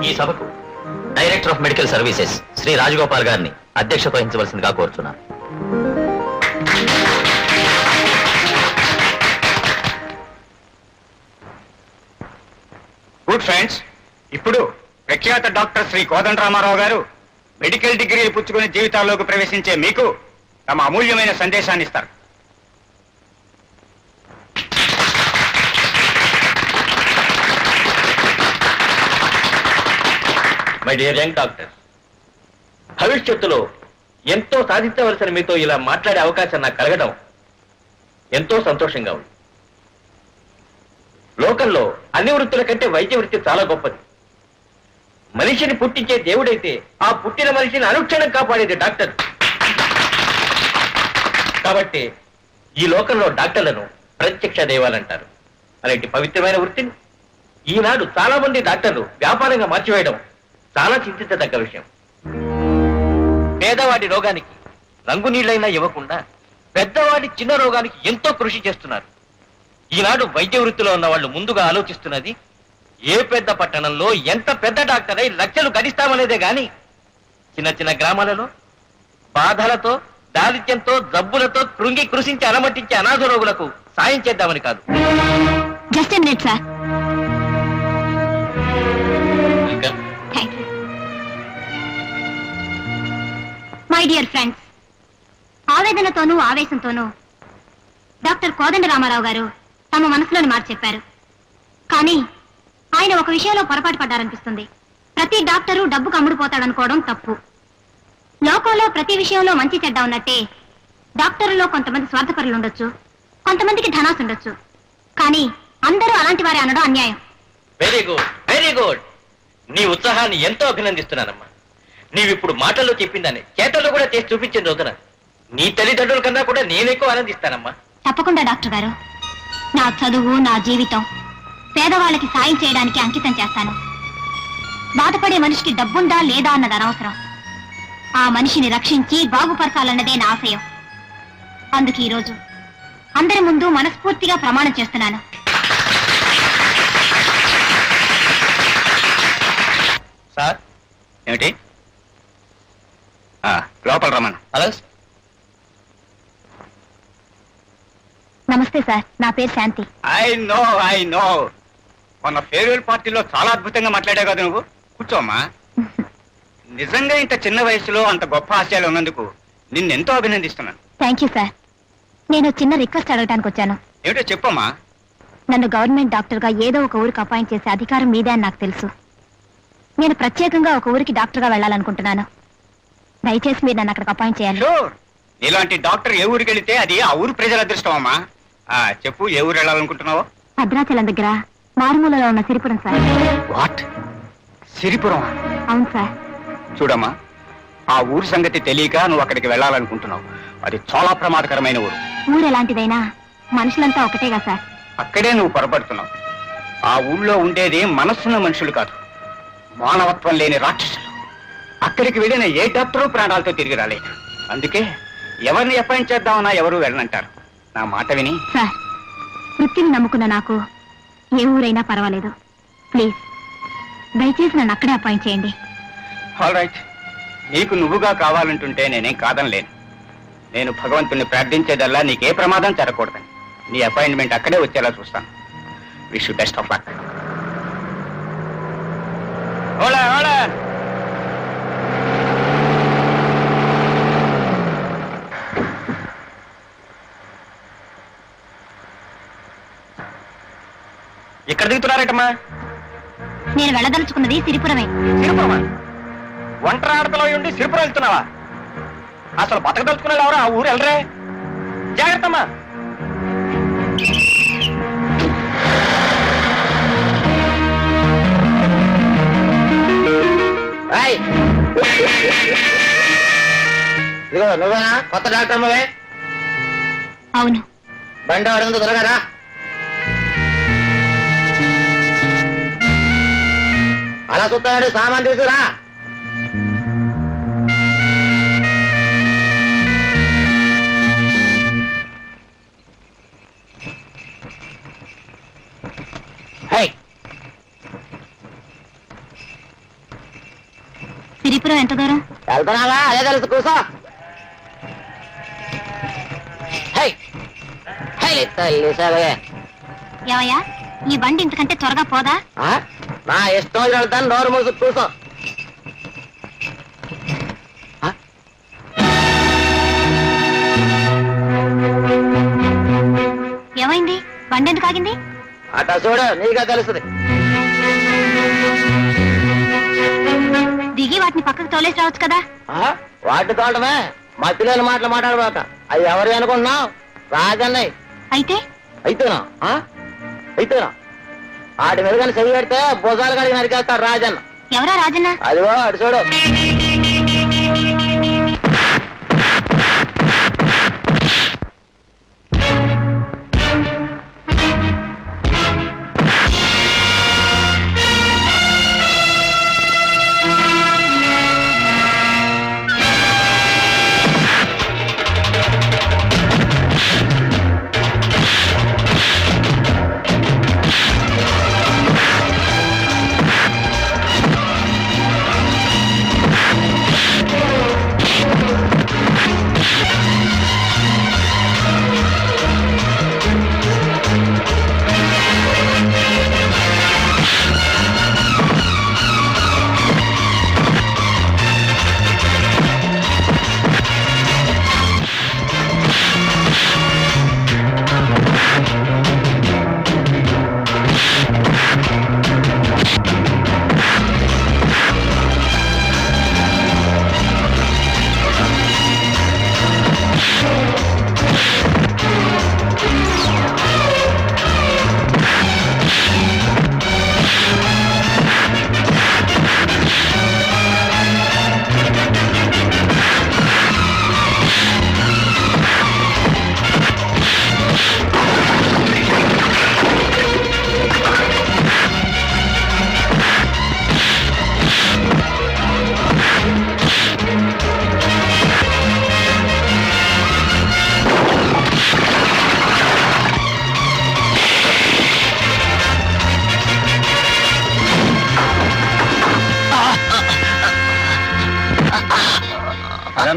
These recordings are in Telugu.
ఈ సభకు director of medical services Shri Rajagopal గారిని అధ్యక్షత వహించవలసిందిగా కోరుచున్నాను. గుడ్ ఫ్రెండ్స్, ఇప్పుడు ప్రఖ్యాత డాక్టర్ శ్రీ కోదండరామారావు గారు మెడికల్ డిగ్రీలు పుచ్చుకుని జీవితాల్లోకి ప్రవేశించే మీకు తమ అమూల్యమైన సందేశాన్ని ఇస్తారు. మై డియర్ యంగ్ డాక్టర్, భవిష్యత్తులో ఎంతో సాధించవలసిన మీతో ఇలా మాట్లాడే అవకాశం నాకు కలగడం ఎంతో సంతోషంగా ఉంది. లోకంలో అన్ని వృత్తుల కంటే వైద్య వృత్తి చాలా గొప్పది. మనిషిని పుట్టించే దేవుడైతే ఆ పుట్టిన మనిషిని అనుక్షణం కాపాడేది డాక్టర్. కాబట్టి ఈ లోకంలో డాక్టర్లను ప్రత్యక్ష దైవాలంటారు. అలాంటి పవిత్రమైన వృత్తిని ఈనాడు చాలా మంది డాక్టర్లు వ్యాపారంగా మార్చివేయడం చాలా చింతించదగ్గ విషయం. పేదవాడి రోగానికి రంగు నీళ్లైనా ఇవ్వకుండా పెద్దవాడి చిన్న రోగానికి ఎంతో కృషి చేస్తున్నారు. ఈనాడు వైద్య వృత్తిలో ఉన్న వాళ్ళు ముందుగా ఆలోచిస్తున్నది ఏ పెద్ద పట్టణంలో ఎంత పెద్ద డాక్టర్ అయి లక్షలు గడిస్తామనేదే గాని చిన్న చిన్న గ్రామాలలో బాధలతో, దారిద్ర్యంతో, జబ్బులతో కృంగి కృషించి అలమటించే అనాథ రోగులకు సాయం చేద్దామని కాదు. Just a minute sir. My dear friends, ఆవేదనతోనూ ఆవేశంతోనూ డాక్టర్ కోదండరామారావు గారు తమ మనసులోని మాట చెప్పారు. కానీ ఆయన ఒక విషయంలో పొరపాటు పడ్డారనిపిస్తుంది. ప్రతి డాక్టరు డబ్బుకు అమ్ముడుపోతాడనుకోవడం తప్పు. లోకంలో ప్రతి విషయంలో మంచి చెడ్డ ఉన్నట్టే డాక్టర్లలో కొంతమంది స్వార్థపరులు ఉండొచ్చు, కొంతమందికి ధనాసు ఉండొచ్చు. కానీ అందరూ అలాంటి వారే అనడం అన్యాయం. Very good, very good. నీ ఉత్సాహాన్ని ఎంతో అభినందిస్తున్నానమ్మా. నీవిప్పుడు మాటల్లో చెప్పిందని చేతల్లో కూడా చేసి చూపించిన రోజున నీ తల్లిదండ్రుల కన్నా కూడా నేనెక్కువ ఆనందిస్తానమ్మా. తప్పకుండా డాక్టర్ గారు. నా చదువు, నా జీవితం పేదవాళ్ళకి సాయం చేయడానికి అంకితం చేస్తాను. బాధపడే మనిషికి డబ్బుందా లేదా అన్నది అనవసరం. ఆ మనిషిని రక్షించి బాగుపరచాలన్నదే నా ఆశయం. అందుకు ఈరోజు అందరి ముందు మనస్ఫూర్తిగా ప్రమాణం చేస్తున్నాను. సార్ ఏమిటి? లోపల రమ్మను. హలో. నమస్తే సార్, నా పేరు శాంతి. ఐ నో మొన్న ఫేర్వెల్ పార్టీలో చాలా అద్భుతంగా మాట్లాడావు కదా నువ్వు. కూర్చోమ్మా. నిజంగా ఇంత చిన్న వయసులో అంత గొప్ప ఆశయాలు ఉన్నందుకు నిన్నెంతో అభినందిస్తున్నాను. Thank you sir. నేను చిన్న రిక్వెస్ట్ అడగడానికి వచ్చాను. ఏమిటో చెప్పమ్మా. నన్ను గవర్నమెంట్ డాక్టర్గా ఏదో ఒక ఊరికి అపాయింట్ చేసే అధికారం మీదే అని నాకు తెలుసు. నేను ప్రత్యేకంగా ఒక ఊరికి డాక్టర్గా వెళ్ళాలనుకుంటున్నాను. దయచేసి మీరు నన్ను అక్కడికి అపాయింట్ చేయాలి. ఇలాంటి డాక్టర్ ఏ ఊరికి వెళితే అది ఆ ఊరు ప్రజల అదృష్టం అమ్మా. చెప్పు, ఏ ఊరు వెళ్ళాలనుకుంటున్నావు? భద్రాచలం దగ్గర మారుమూలలో ఉన్న సిరిపురం సార్. వాట్? సిరిపురం? అవును సార్. చూడమ్మా, ఆ ఊరు సంగతి తెలియక నువ్వు అక్కడికి వెళ్ళాలనుకుంటున్నావు. అది చాలా ప్రమాదకరమైన ఊరు. ఊరు ఎలాంటిదైనా మనుషులంతా ఒకటేగా సార్. అక్కడే నువ్వు పొరపడుతున్నావు. ఆ ఊళ్ళో ఉండేది మనస్సున్న మనుషులు కాదు, మానవత్వం లేని రాక్షసులు. అక్కడికి వెళ్ళిన ఏ డాక్టరు ప్రాణాలతో తిరిగి రాలేదు. అందుకే ఎవరిని అపాయింట్ చేద్దామన్నా ఎవరు వెళ్ళనంటారు. నా మాట విని. సార్, వృత్తిని నమ్ముకున్న నాకు ఏ ఊరైనా పర్వాలేదు. ప్లీజ్ దయచేసి నన్ను అక్కడే అపాయింట్ చేయండి. ఆల్ రైట్, నీకు నువ్వుగా కావాలంటుంటే నేనేం కాదనలేను. నేను భగవంతుని ప్రార్థించేదల్లా నీకే ప్రమాదం జరగకూడదని. నీ అపాయింట్మెంట్ అక్కడే వచ్చేలా చూస్తాను. Wish you best of luck. Ola Ola. ఎక్కడ దిగుతున్నారటమ్మా? నేను వెళ్ళదలుచుకున్నది సిరిపురమే. సిరిపురమా? ఒంటరి ఆడతలో ఉండి సిరిపురం వెళ్తున్నావా? అసలు బతకదలుచుకున్నాడు ఎవరు? ఆ ఊరు వెళ్ళరే. జాగ్రత్తమ్మా. ఇదిగో నువ్వేనా కొత్త డాక్టర్ అమ్మవే? అవును. బండి అడుగుందో త్వరగా. అలా చూస్తాడు, సామాన్ తీసుకురా. సిరిపురం ఎంత దూరం? వెళ్తున్నావా? అదే తెలుసు, కూసో. హై హై తల్లి సరే. ఏవయ్యా, ఈ బండి ఇంతకంటే త్వరగా పోదా? నా ఇష్టం వచ్చి వెళ్తాను, నోరు మూసు కూసో. ఏమైంది? బండి ఎందుకు ఆగింది? అట్లా చూడు, నీకే తెలుస్తుంది. దిగి వాటిని పక్కకు తోలేసి రావచ్చు కదా. వాటి తోటమే మధ్యలోని మాటలు మాట్లాడబాక. అవి ఎవరు అనుకుంటున్నావు? రాజన్నయ్య. అయితే అయితేనా? అయితేనా? వాటి మీద కానీ చెయ్యి పెడితే భుజాలు కడిగి నరికేస్తాడు రాజన్న. ఎవరా రాజన్న? అదిగో అటు చూడు.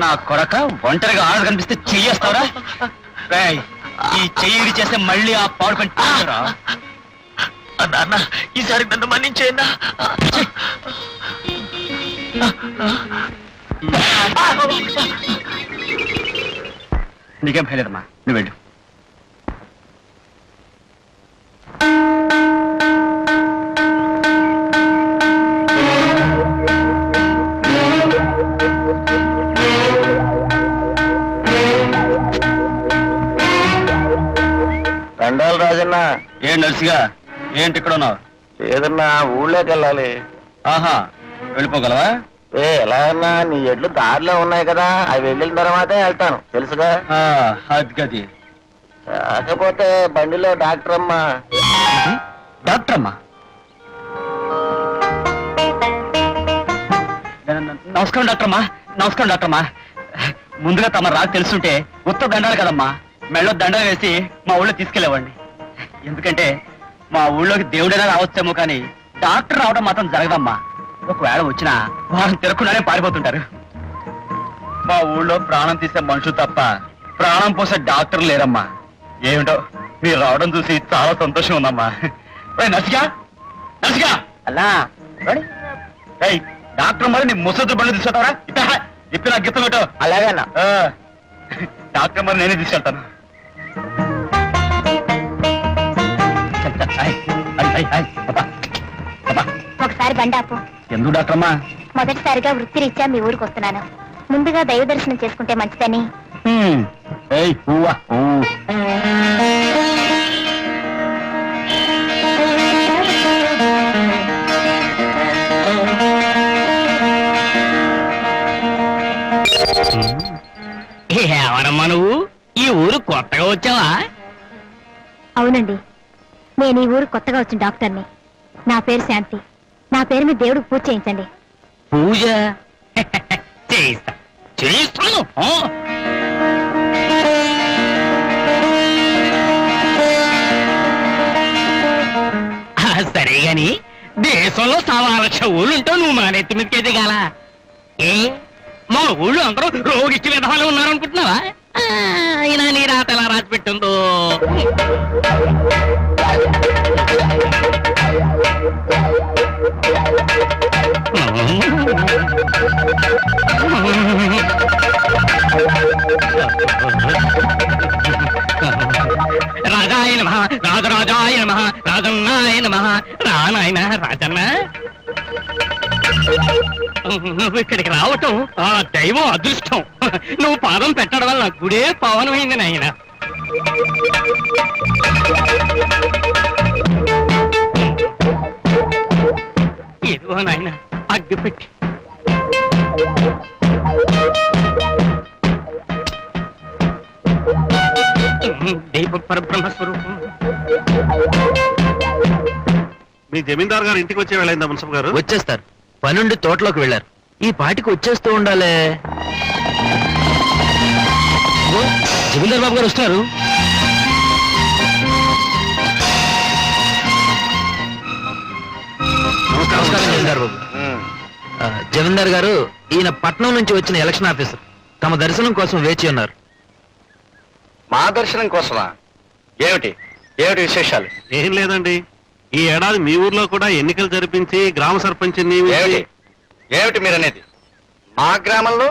నా కొడక ఒంటరిగా ఆడ కనిపిస్తే చెయ్యేస్తావరా? ఈ చెయ్యి చేస్తే మళ్ళీ ఆ పాడు పని అన్న, ఈసారి నన్ను మన్నించేయన్నా. నీకేం భయలేదమ్మా, నువ్వు వెళ్ళు. దండాలు రాజన్న. ఏం నర్సిగా, ఏంటి ఇక్కడ ఉన్నావు? ఏదన్నా ఊళ్ళోకి వెళ్ళాలి. ఆహా, వెళ్ళిపోగలవా? ఎలా అన్నా, నీ ఎడ్లు దారిలో ఉన్నాయి కదా, అవి వెళ్ళిన తర్వాతే వెళ్తాను, తెలుసుగా. అది గది. కాకపోతే బండిలో డాక్టర్ అమ్మ. డాక్టర్ అమ్మా? నమస్కారం డాక్టర్ అమ్మా. నమస్కారం డాక్టర్ అమ్మా. ముందుగా తమ రాకు తెలుసుంటే ఉత్త దండాలు కదమ్మా, మెళ్ళో దండలు వేసి మా ఊళ్ళో తీసుకెళ్ళేవాడిని. ఎందుకంటే మా ఊళ్ళోకి దేవుడైనా రావచ్చేమో కానీ డాక్టర్ రావడం మాత్రం జరగదమ్మా. ఒకవేళ వచ్చినా వారం తిరగకుండానే పారిపోతుంటారు. మా ఊళ్ళో ప్రాణం తీసే మనుషులు తప్ప ప్రాణం పోసే డాక్టర్ లేరమ్మా. ఏమిటో మీరు రావడం చూసి చాలా సంతోషం ఉందమ్మా. నర్సిగా, నర్సిగా అన్నా డాక్టర్ మరి నీ ముసలి బండి తీసుకెళ్తావరా? ఇప్పుడు నాకు గిత్తం పెట్టు. అలాగేనా? డాక్టర్ మరి నేనే తీసుకెళ్తాను. ఒకసారి బండాపు. ఎందుకు డాక్టర్ అమ్మా? మొదటిసారిగా వృత్తిరీత్యా మీ ఊరికి వస్తున్నాను. ముందుగా దైవ దర్శనం చేసుకుంటే మంచిదని. ఎవరమ్మా నువ్వు? ఈ ఊరు కొత్తగా వచ్చావా? అవునండి, నేను ఈ ఊరు కొత్తగా వచ్చిన డాక్టర్ని. నా పేరు శాంతి. నా పేరు మీద దేవుడికి పూజ చేయించండి. పూజ చేయిస్తా, చేయిస్తాను. సరే గాని దేశంలో 1,00,000 ఊళ్ళుంటావు, నువ్వు మా నెత్తి మీదకే దిగాల. ఏ మా ఊళ్ళో అందరూ రోగిచ్చి విధాలు ఉన్నారనుకుంటున్నావా ఇలా నీ రాత ఎలా రాసి పెట్టిందో రాజాయ నమః రాజరాజాయ నమః రాజన్నాయ నమః రానాయన రాజన్న నువ్వు ఇక్కడికి రావటం ఆ దైవం అదృష్టం నువ్వు పాదం పెట్టడం వల్ల గుడే పవనమైంది నాయన ఏదో నాయన అగ్గి పెట్టి దైవ పరబ్రహ్మ స్వరూపం మీ జమీందార్ గారు ఇంటికి వచ్చే వెళ్ళైందా మున్సబ్ గారు? వచ్చేస్తారు పనుండి తోటలోకి వెళ్ళారు ఈ పాటికి వచ్చేస్తూ ఉండాలే ఓ, జమీందార్ బాబు గారు వస్తున్నారు నమస్కారం జమీందార్ బాబు జమీందార్ గారు ఈయన పట్నం నుంచి వచ్చిన ఎలక్షన్ ఆఫీసర్ తమ దర్శనం కోసం వేచి ఉన్నారు మా దర్శనం కోసమా? ఏమిటి ఏమిటి విశేషాలు? ఏం లేదండి, ఈ ఏడాది మీ ఊర్లో కూడా ఎన్నికలు జరిపించి గ్రామ సర్పంచ్ ఏమిటి ఏమిటి మీరనేది? మా గ్రామంలో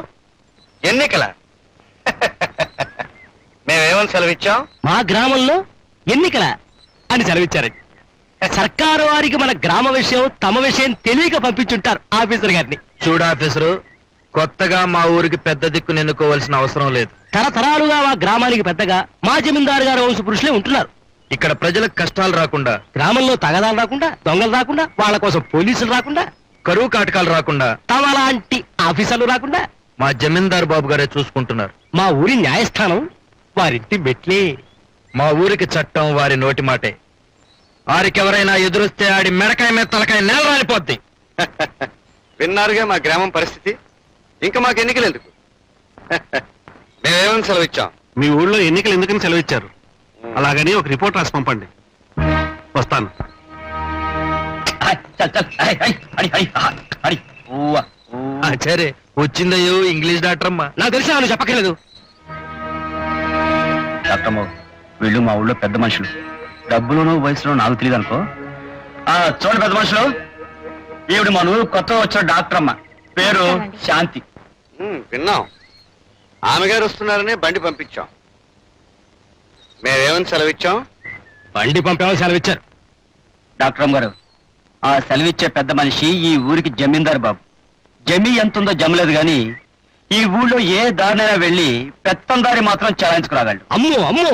ఎన్నికల మేమేమని సెలవిచ్చాం? మా గ్రామంలో ఎన్నికల అని సెలవిచ్చారండి సర్కారు వారికి మన గ్రామ విషయం తమ విషయం తెలియక పంపించుంటారు ఆఫీసర్ గారిని చూడు ఆఫీసరు కొత్తగా మా ఊరికి పెద్ద దిక్కును ఎన్నుకోవాల్సిన అవసరం లేదు తరతరాలుగా మా గ్రామానికి పెద్దగా మా జమీందారు గారు వంశ పురుషులే ఉంటున్నారు ఇక్కడ ప్రజలకు కష్టాలు రాకుండా గ్రామంలో తగదాలు రాకుండా దొంగలు రాకుండా వాళ్ళ కోసం పోలీసులు రాకుండా కరువు కాటకాలు రాకుండా తమ లాంటి ఆఫీసర్లు రాకుండా మా జమీందారు బాబు గారే చూసుకుంటున్నారు మా ఊరి న్యాయస్థానం వారింటి మెట్లే మా ఊరికి చట్టం వారి నోటి మాటే వారికెవరైనా ఎదురొస్తే ఆడి మెడకాయ మీద తలకాయ నేల రాలిపోద్ది విన్నారుగా మా గ్రామం పరిస్థితి. ఇంకా మాకు ఎన్నికలు ఎందుకు? మేమేమని సెలవిచ్చాం? మీ ఊళ్ళో ఎన్నికలు ఎందుకని సెలవిచ్చారు? అలాగని ఒక రిపోర్ట్ రాసి పంపండి, వస్తాను. సరే వచ్చిందయ్యో ఇంగ్లీష్ డాక్టర్ అమ్మా నాకు తెలిసి నువ్వు చెప్పక్కర్లేదు డాక్టర్మో వీళ్ళు మా ఊళ్ళో పెద్ద మనుషులు, డబ్బులోనూ వయసులో నాకు తెలియదు అనుకో. చూడండి పెద్ద మనుషులు, ఈవిడ మన ఊరు కొత్తగా వచ్చిన డాక్టర్ అమ్మ, పేరు శాంతి. విన్నాం, ఆమె గారు వస్తున్నారని బండి పంపించాం. మేమేమని సెలవిచ్చాం? బండి పంపేమని సెలవిచ్చారు. డాక్టర్ అమ్మ గారు, ఆ సెలవిచ్చే పెద్ద మనిషి ఈ ఊరికి జమీందారు బాబు. జమీ ఎంతుందో జమలేదు గాని ఈ ఊళ్ళో ఏ దారినైనా వెళ్ళి పెత్తందారి మాత్రం చలాయించుకురాగలడు. అమ్మో అమ్మో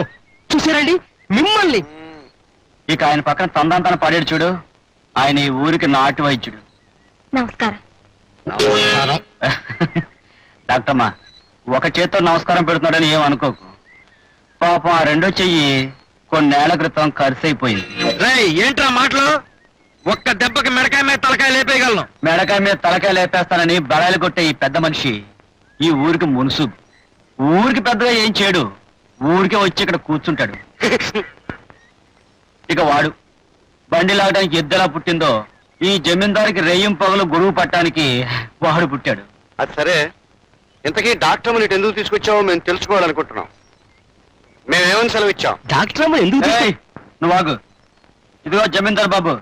చూసారండి మిమ్మల్ని. ఇక ఆయన పక్కన తందాంతాన పడేడు చూడు, ఆయన ఈ ఊరికి నాటు వైద్యుడు. నమస్కారం. డాక్టర్ అమ్మా, ఒక చేత్తో నమస్కారం పెడుతున్నాడని ఏం అనుకోకు. పాపం ఆ రెండో చెయ్యి కొన్నేళ్ల క్రితం ఖర్చు అయిపోయింది. ఏంట్రా మాటలు? ఒక్క దెబ్బకి మెడకాయ మీద తలకాయ లేపేయగలను. మెడకాయ మీద తలకాయ లేపేస్తానని బడాయిలు కొట్టే ఈ పెద్ద మనిషి ఈ ఊరికి మునుసు. ఊరికి పెద్దగా ఏం చేయడు, ఊరికే వచ్చి ఇక్కడ కూర్చుంటాడు. ఇక వాడు బండి లాగడానికి ఎద్దెలా పుట్టిందో ఈ జమీందారికి రెయ్యం పగలు గురువు పట్టానికి వాడు పుట్టాడు. అది సరే, ఇంతకీ డాక్టర్ ఇటు ఎందుకు తీసుకొచ్చావో మేము తెలుసుకోవాలనుకుంటున్నాం. మేమేమని సెలవిచ్చాం? డాక్టర్ అమ్మ ఎందుకు నువ్వు ఆగు. ఇదిగో జమీందార్ బాబు,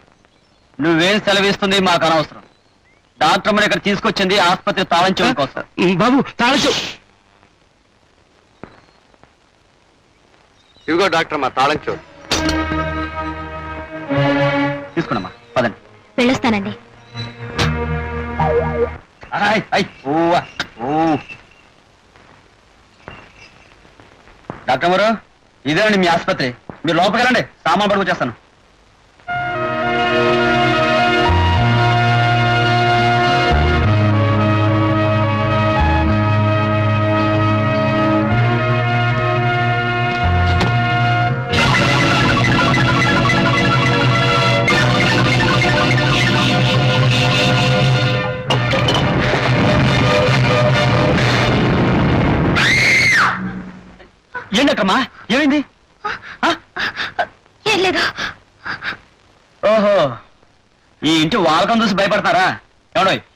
నువ్వేం సెలవిస్తుంది మాకు అనవసరం. డాక్టర్ ఇక్కడ తీసుకొచ్చింది ఆసుపత్రి తాళం చెవుల కోసం. బాబు తాళచు. ఇదిగో డాక్టర్ అమ్మా తాళం చెవులు తీసుకున్నామా, పదండి. వెళ్ళొస్తానండి. డాక్టర్ గారు, ఇదేనండి మీ ఆసుపత్రి. మీరు లోపలికి వెళ్ళండి, సామాన్ పడుకొచ్చేస్తాను. ఏంటమ్మా, ఏమైంది? ఏం లేదు. ఓహో, ఈ ఇంటి వాలకం చూసి భయపడతారా? ఎవడో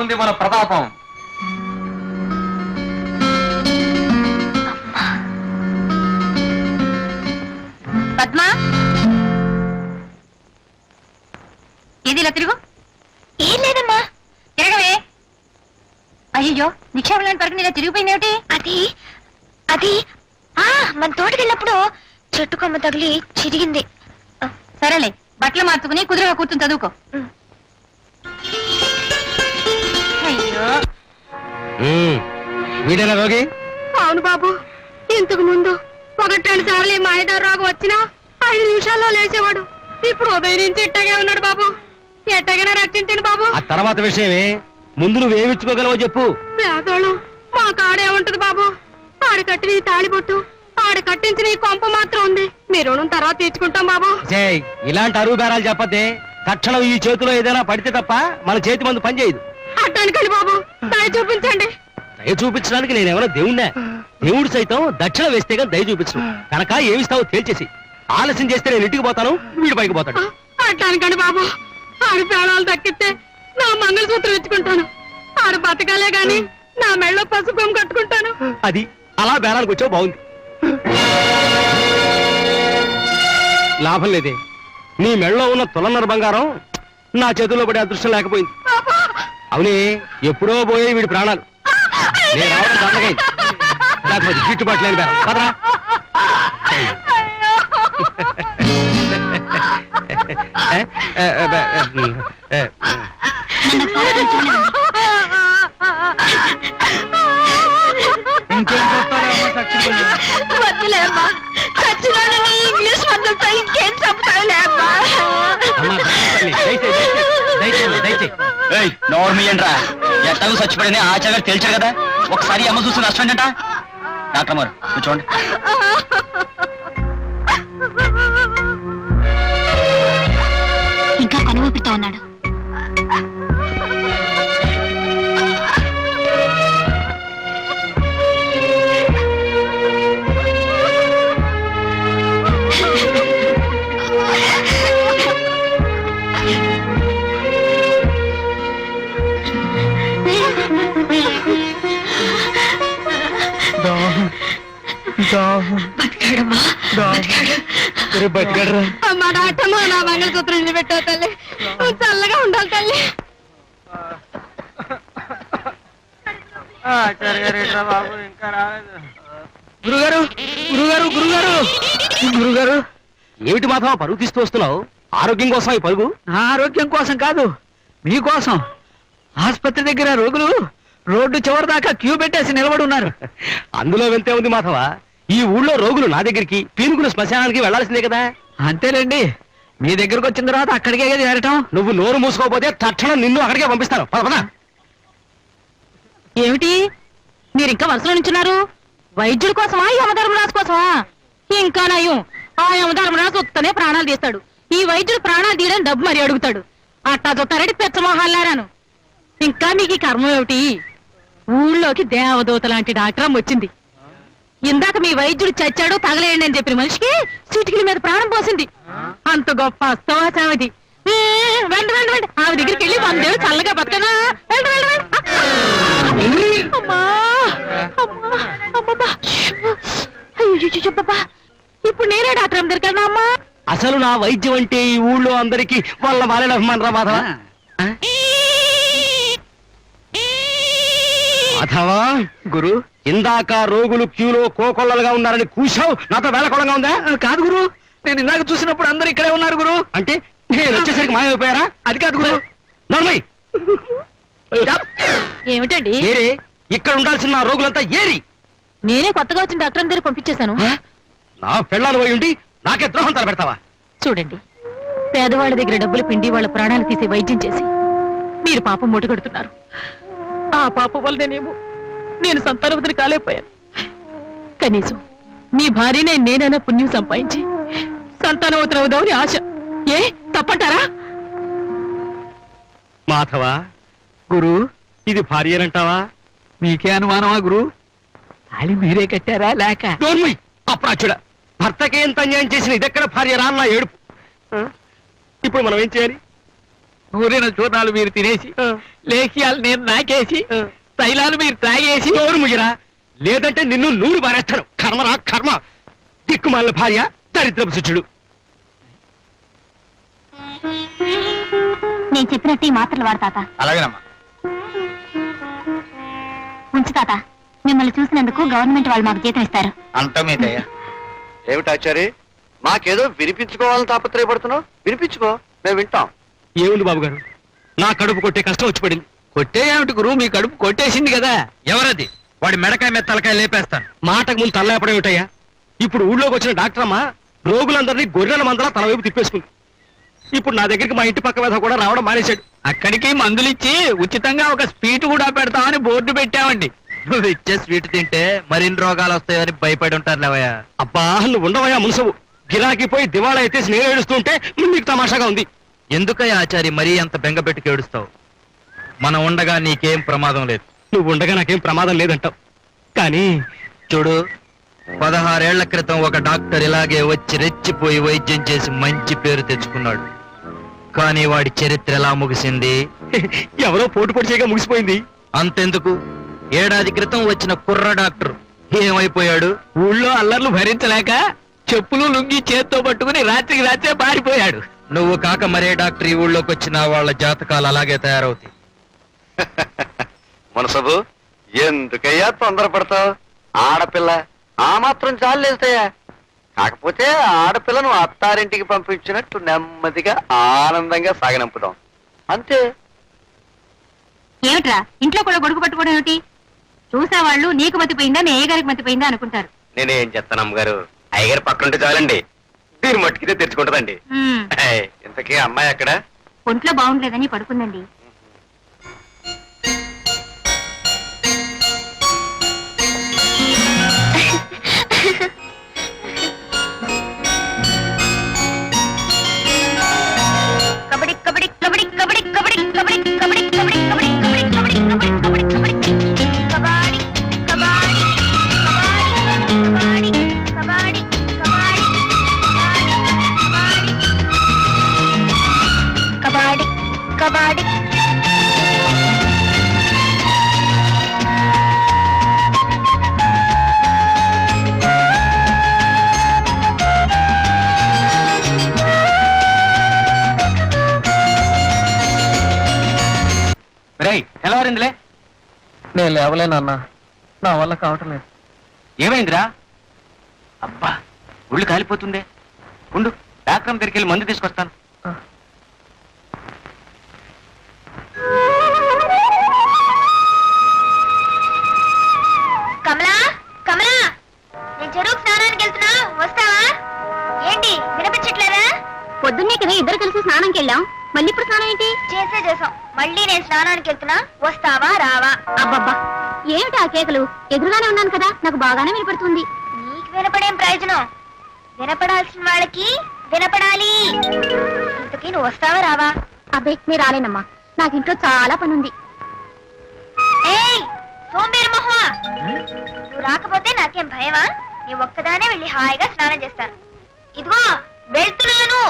ఉంది మన ప్రతాపం. పద్మా, ఏది ఇలా తిరుగు. ఏం లేదమ్మా. తిరగవే. అయ్యో, నిక్షేపం పరకు ఇలా తిరిగిపోయిందేమిటి? అది అది మన తోటకి వెళ్ళినప్పుడు చెట్టు కొమ్మ తగిలి చిరిగింది. సరేలే, బట్టలు మార్చుకుని కుదురుగా కూర్చుని చదువుకో. అయ్యో, వీడేనా రోగి? అవును బాబు. ఇంతకు ముందు 1-2 సార్లు ఈ మాయదారు రోగం వచ్చినా 5 నిమిషాల్లో లేచేవాడు. ఇప్పుడు ఉదయం నుంచి ఇట్టగే ఉన్నాడు బాబు. ఎట్టగైనా రక్షించండి బాబు. ఆ తర్వాత విషయమే, ముందు నువ్వేమిచ్చుకోగలవో చెప్పు. పేదోళం మా కాడే ఉంటది బాబు. ఆడ కట్టిన ఈ తాళిబొట్టు, ఆడ కట్టించిన ఈ కొంప మాత్రం ఉంది. మీ రుణం తర్వాత తీర్చుకుంటాం బాబు. ఇలాంటి అరువు బేరాలు చెప్పద్దే. తక్షణం ఈ చేతిలో ఏదైనా పడితే తప్ప మన చేతి మందు పనిచేయదు. అట్టానికండి బాబు, దయ చూపించండి. దయ చూపించడానికి నేనేమైనా దేవుణ్ణా? దేవుడు సైతం దక్షిణ వేస్తే కానీ దయ చూపించను. కనుక ఏమిస్తావో తేల్చేసి. ఆలస్యం చేస్తే నేను ఇంటికి పోతాను, వీడు పైకి పోతాడు. అట్టానికండి బాబు, ఆడి ప్రాణాలు దక్కితే నా మంగళసూత్రం ఇచ్చుకుంటాను. ఆడు బతకాలే గాని నా మెళ్ళో పసుపు కట్టుకుంటాను. అది అలా బేరానికి వచ్చావు, బాగుంది. లాభం లేదే. నీ మెళ్ళలో ఉన్న తులన్నర బంగారం నా చేతుల్లో పడే అదృష్టం లేకపోయింది. అవునే, ఎప్పుడో పోయే వీడి ప్రాణాలు. నేను రావడం దండగైంది. లేకపోతే గిట్టుబాటు లేని బేరం. పదరా. వద్దులేమ్మా, చచ్చినాడు నీ ఇంగ్లీష్ మందులతో ఇంకేం చెప్తావులేమ్మా. నోర్మియండ్రా, ఎట్టకు చచ్చిపోయింది ఆచార్య తేల్చారు కదా. ఒకసారి అమ్మ చూసి నష్టం అంట. డాక్టర్ గారు కూర్చోండి. ఇంకా కనువూపితో ఉన్నాడు. అమ్మా డాక్టర్మ, నా మంగళసూత్రం నిలబెట్టావు తల్లి. నువ్వు చల్లగా ఉండాలి తల్లి. గురుగారు, గురుగారు, గురుగారు, గురుగారు. ఏమిటి మాత్రం పరుగు తీస్తూ వస్తున్నావు? ఆరోగ్యం కోసం ఈ పరుగు? నా ఆరోగ్యం కోసం కాదు, మీకోసం. ఆసుపత్రి దగ్గర రోగులు రోడ్డు చివరి దాకా క్యూ పెట్టేసి నిలబడి ఉన్నారు. అందులో వెళ్తే ఉంది మాధవ. ఈ ఊళ్ళో రోగులు నా దగ్గరికి, పీనుకులు శ్మశానానికి వెళ్లాల్సిందే కదా. అంతేలేండి, మీ దగ్గరకు వచ్చిన తర్వాత అక్కడికే చేరటం. నువ్వు నోరు మూసుకోకపోతే తక్షణం నిన్ను అక్కడికే పంపిస్తాను. పద పద. ఏమిటి మీరు ఇంకా వరుసలో నుంచున్నారు? వైద్యుడి కోసమా, యమధర్మరాజు కోసమా? ఇంకా నయం, ఆ యమధర్మరాజు వస్తేనే ప్రాణాలు తీస్తాడు. ఈ వైద్యుడు ప్రాణాలు తీయడం డబ్బు మరి అడుగుతాడు. అట్టా చూస్తారంటే పెచ్చమోహాలారాను. ఇంకా మీకు ఈ కర్మ ఏమిటి? ఊళ్ళోకి దేవదూత లాంటి డాక్టర్ వచ్చింది. ఇందాక మీ వైద్యుడు చచ్చాడు తగలేయండి అని చెప్పిన మనిషికి చిటికల మీద ప్రాణం పోసింది. అంత గొప్ప అస్తవాసావది. వెంట వెంట వెంట ఆమె దగ్గరికి వెళ్ళి వందేళ్ళు చల్లగా బతకనా. వెంట వెంట వెంట. అమ్మా అమ్మా అమ్మమ్మా. అయ్యో, ఇప్పుడు నేనే డాక్టర్ దగ్గరికి వెళ్దా అమ్మా? అసలు నా వైద్యం అంటే ఈ ఊళ్ళో అందరికి వాళ్ళ వాళ్ళ అభిమానం రా మాధవ. మాధవా, గురు, ఇందాక రోగులు క్యూలో కోకొల్లలుగా ఉన్నారని కూశావు, నాతో వేళకొలంగా ఉందా? కాదు గురు, నేను ఇందాక చూసినప్పుడు అందరూ ఇక్కడే ఉన్నారు గురు. అంటే నేను వచ్చేసరికి మాయమైపోయారా? అది కాదు గురు. నర్మయ్, ఏమిటండి? ఏరి ఇక్కడ ఉండాల్సిన నా రోగులంతా ఏరి. నేనే కొత్తగా వచ్చిన డాక్టర్ దగ్గర పంపించేశాను. నా పెళ్ళాలు పోయి ఉండి నాకే ద్రోహం తలపెడతావా? చూడండి, పేదవాళ్ళ దగ్గర డబ్బులు పిండి వాళ్ళ ప్రాణాలు తీసి వైద్యం చేసి మీరు పాపం మూటగడుతున్నారు. ఆ పాపం వల్లనేమో నేను సంతానవతిని కాలేకపోయాను. కనీసం మీ భార్యనే నేనైనా పుణ్యం సంపాదించి సంతానవతిని అవుదామని ఆశ. ఏ తప్పంటారా? మాధవా, గురు, ఇది భార్యనంటావా? మీకే అనుమానమా గురు? తాళి మీరే కట్టారా లేక? డోర్మయ్, అప్రాచుడ. భర్తకి ఎంత అన్యాయం చేసిన ఇదెక్కడ భార్య రా నా ఏడుపు. ఇప్పుడు మనం ఏం చేయాలి? నూరిన చూర్ణాలు మీరు తినేసి లేఖియాలు నేను నాకేసి తైలాలు మీరు తాగేసి నోరు ముగిరా, లేదంటే నిన్ను నూరు బారేస్తాను. కర్మరా కర్మ, దిక్కుమాలిన భార్య, దరిద్రపు శిష్యుడు. నేను చెప్పినట్టు ఈ మాత్రలు వాడు తాత. అలాగేనమ్మా. ఉంచు తాత, మిమ్మల్ని చూసినందుకు గవర్నమెంట్ వాళ్ళు మాకు జీతం ఇస్తారు. అంతా మీదయ్యా. ఏమిటి ఆచారి, మాకేదో వినిపించుకోవాలని తాపత్రయపడుతున్నావు? వినిపించుకో, మేము వింటాం. ఏముంది బాబు గారు, నా కడుపు కొట్టే కష్టం వచ్చి పడింది. కొట్టే ఏమిటి గురువు, మీ కడుపు కొట్టేసింది కదా. ఎవరది? వాడి మెడకాయ మీద తలకాయ లేపేస్తాను. మాటకు ముందు తలలేపడం ఏమిటయ్యా? ఇప్పుడు ఊళ్ళోకి వచ్చిన డాక్టర్ అమ్మ రోగులందరినీ గొర్రెల మందలా తల వైపు తిప్పేసుకుంది. ఇప్పుడు నా దగ్గరికి మా ఇంటి పక్క మీద కూడా రావడం మానేశాడు. అక్కడికి మందులిచ్చి ఉచితంగా ఒక స్వీట్ కూడా పెడతామని బోర్డు పెట్టామండి. నువ్వు ఇచ్చే స్వీట్ తింటే మరిన్ని రోగాలు వస్తాయని భయపడి ఉంటారు లేవయ్యా. అబ్బా, నువ్వు ఉండవయ్యా మున్సవు. గిరాకీ పోయి దివాళా అయితే నేను ఏడుస్తుంటే నీకు తమాషాగా ఉంది. ఎందుకయ్యా ఆచారి మరీ అంత బెంగ పెట్టుకు ఏడుస్తావు? మనం ఉండగా నీకేం ప్రమాదం లేదు. నువ్వు ఉండగా నాకేం ప్రమాదం లేదంటావు, కానీ చూడు, 16 ఏళ్ల క్రితం ఒక డాక్టర్ ఇలాగే వచ్చి రెచ్చిపోయి వైద్యం చేసి మంచి పేరు తెచ్చుకున్నాడు. కానీ వాడి చరిత్ర ఎలా ముగిసింది? ఎవరో పోటు పొడి చేయగా ముగిసిపోయింది. అంతెందుకు, ఏడాది క్రితం వచ్చిన కుర్ర డాక్టర్ ఏమైపోయాడు? ఊళ్ళో అల్లర్లు భరించలేక చెప్పులు లుంగి చేత్తో పట్టుకుని రాత్రికి రాత్రే పారిపోయాడు. నువ్వు కాక మరే డాక్టర్ ఈ ఊళ్ళోకి వచ్చిన వాళ్ళ జాతకాలు అలాగే తయారవుతాయి. మనసబు, ఎందుకయ్యా తొందరపడతావు? ఆడపిల్ల ఆ మాత్రం చాలేస్తాయా? కాకపోతే ఆడపిల్లను అత్తారింటికి పంపించినట్టు నెమ్మదిగా ఆనందంగా సాగనంపుదాం, అంతే. ఏమిట్రా ఇంట్లో కూడా గొడుగు పట్టుకోవడం ఏమిటి? చూసే వాళ్ళు నీకు మతిపోయిందా మీ అయ్యగారికి మతిపోయిందా అనుకుంటారు. నేనేం చెప్తాను అమ్మగారు, అయ్యగారు పక్కనుంటే చాలండి, దీని మట్టుకితే తెచ్చుకుంటదండి. ఉమ్, ఇంతకీ అమ్మాయి అక్కడ? ఒంట్లో బాగుండలేదని పడుకుందండి. కబడ్డీ కబడ్డీ కబడ్డీ కబడ్డీ కబడ్డీ కబడ్డీ కబడ్డీ కబడ్డీ కబడ్డీ కబడ్డీ కబడ్డీ కబడ్డీ కబడ్డీ కబడ్డీ కబడ్డీ కబడ్డీ. తెల్లవారిందిలే. నేను లేవలేనన్నా, నా వల్ల కావటం లేదు. ఏమైందిరా? అబ్బా, ఒళ్ళు కాలిపోతుందే. ఉండు, డాక్టర్ దగ్గరికి వెళ్ళి మందు తీసుకొస్తాను. కమలా కమలా, నేను చెరువుకు స్నానానికి వెళ్తున్నా, వస్తావా? ఏంటి వినిపించట్లేదా? పొద్దున్నే కదా ఇద్దరు కలిసి స్నానంకి వెళ్ళాం, మళ్ళీ ఇప్పుడు స్నానం ఏంటి? చేసాం, మళ్ళీ నేను స్నానానికి వెళ్తున్నా, వస్తావా రావా? అబ్బబ్బా, ఏమిటి ఆ కేకలు? ఎదురుగానే ఉన్నాను కదా, నాకు బాగానే వినపడుతుంది. నీకు వినపడేం ప్రయోజనం? వినపడాల్సిన వాళ్ళకి వినపడాలి. ఇంతకీ నువ్వు వస్తావా రావా? అబ్బే, మీరు రాలేనమ్మా, నాకు ఇంట్లో చాలా పని ఉంది. ఏయ్ సోంబేరు మొహమా, నువ్వు రాకపోతే నాకేం భయమా? నీ ఒక్కదానే వెళ్ళి హాయిగా స్నానం చేస్తాను. ఇదిగో వెళ్తున్నాను.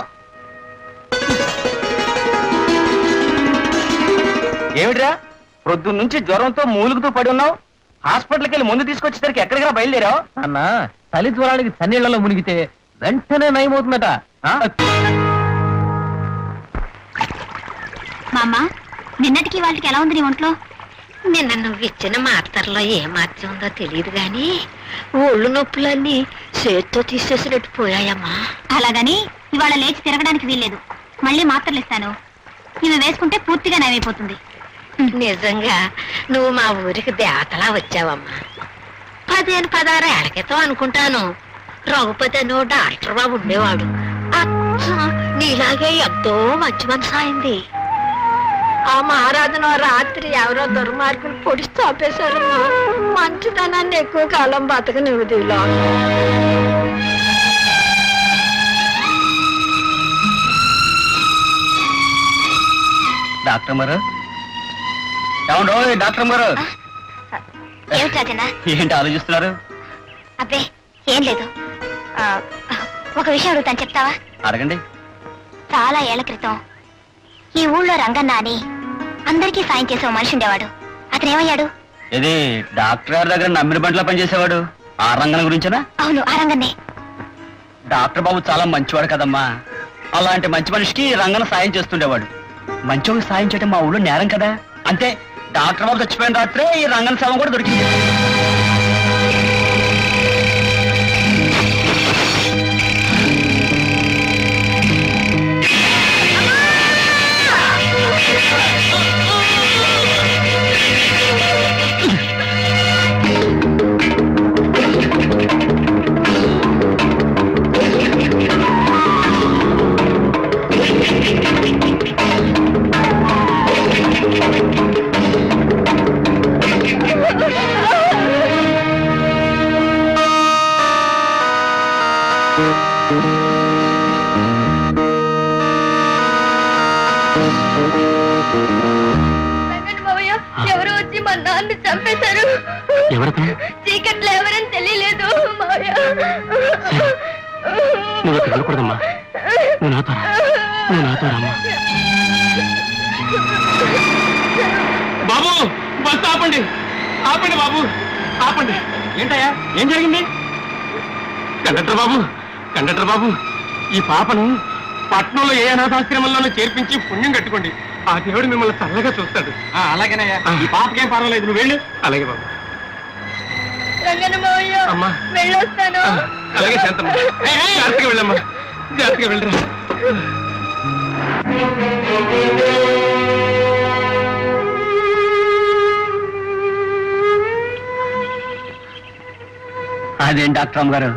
ఏమిట్రా, ప్రొద్దు నుంచి జ్వరంతో మూలుగుతూ పడి ఉన్నావు? హాస్పిటల్కి వెళ్ళి ముందు తీసుకొచ్చేసరికి ఎక్కడికి బయలుదేరావు? అన్న, చలి జ్వరానికి చన్నీళ్లలో మునిగితే వెంటనే నయమవుతుందట. మా అమ్మ, నిన్నటికి వాళ్ళకి ఎలా ఉంది నీ ఒంట్లో? నిన్న నువ్వు ఇచ్చిన మాత్రలో ఏ మార్చి ఉందో తెలియదు గాని ఒళ్ళు నొప్పులన్నీ చేత్తో తీసేసినట్టు పోయాయమ్మా. అలాగని ఇవాళ లేచి తిరగడానికి వీల్లేదు. మళ్ళీ మాత్రలు ఇస్తాను, ఇవి వేసుకుంటే పూర్తిగా నయమైపోతుంది. నిజంగా నువ్వు మా ఊరికి దేవతలా వచ్చావమ్మా. 15-16 ఏళ్ల క్రితం అనుకుంటాను రఘుపతి అని ఓ డాక్టర్ బాబు ఉండేవాడు. అచ్చం నీలాగే ఎంతో మంచి మనసు అయింది. ఆ మహారాజును రాత్రి ఎవరో దుర్మార్గులు పొడిచి చాపేశారమ్మా. మంచిదనాన్ని ఎక్కువ కాలం బతకనివ్వదులా. డాక్టర్ గారు, ఏమండో డాక్టర్ గారు, ఏమిటి రాజన్న? ఏంటి ఆలోచిస్తున్నారు? అబ్బే ఏం లేదు, ఒక విషయం అడుగుతాను, చెప్తావా? అడగండి. చాలా ఏళ్ల క్రితం ఈ ఊళ్ళో రంగన్న అని అందరికీ సాయం చేసే ఓ మనిషి ఉండేవాడు. అతను ఏమయ్యాడు? ఇది డాక్టర్ గారి దగ్గర నమ్మిన బంట్లో పనిచేసేవాడు. ఆ రంగం గురించేనా? అవును, ఆ రంగన్నే. డాక్టర్ బాబు చాలా మంచివాడు కదమ్మా. అలాంటి మంచి మనిషికి రంగన సాయం చేస్తుండేవాడు. మంచోకి సాయం చేయడం మా ఊళ్ళో నేరం కదా. అంతే, డాక్టర్ బాబు చచ్చిపోయిన రాత్రే ఈ రంగన శవం కూడా దొరికింది. ఎవరు వచ్చి మా నాన్న చంపేశారు. చీకట్లో ఎవరని తెలియలేదు మావయ్య. నువ్వు అక్కడ వెళ్ళకూడదమ్మా. నువ్వు నాతో రామ్మా. బాబు, బస్సు ఆపండి, ఆపండి బాబు, ఆపండి. ఏంటయ్యా, ఏం జరిగింది? కండక్టర్ బాబు, ఈ పాపను పట్నంలో ఏ అనాథాశ్రమంలోనూ చేర్పించి పుణ్యం కట్టుకోండి. ఆ దేవుడు మిమ్మల్ని చల్లగా చూస్తాడు. అలాగేనయ్యా, ఈ పాపకేం పర్వాలేదు, నువ్వు వెళ్ళు. అలాగే బాబు. రంగన్న మావయ్య, అమ్మా, వెళ్ళొస్తాను. అలాగే శాంతమ్మ, జాగ్రత్తగా వెళ్ళమ్మా, జాగ్రత్తగా వెళ్ళరా. అదేం డాక్టర్ అమ్మ గారు,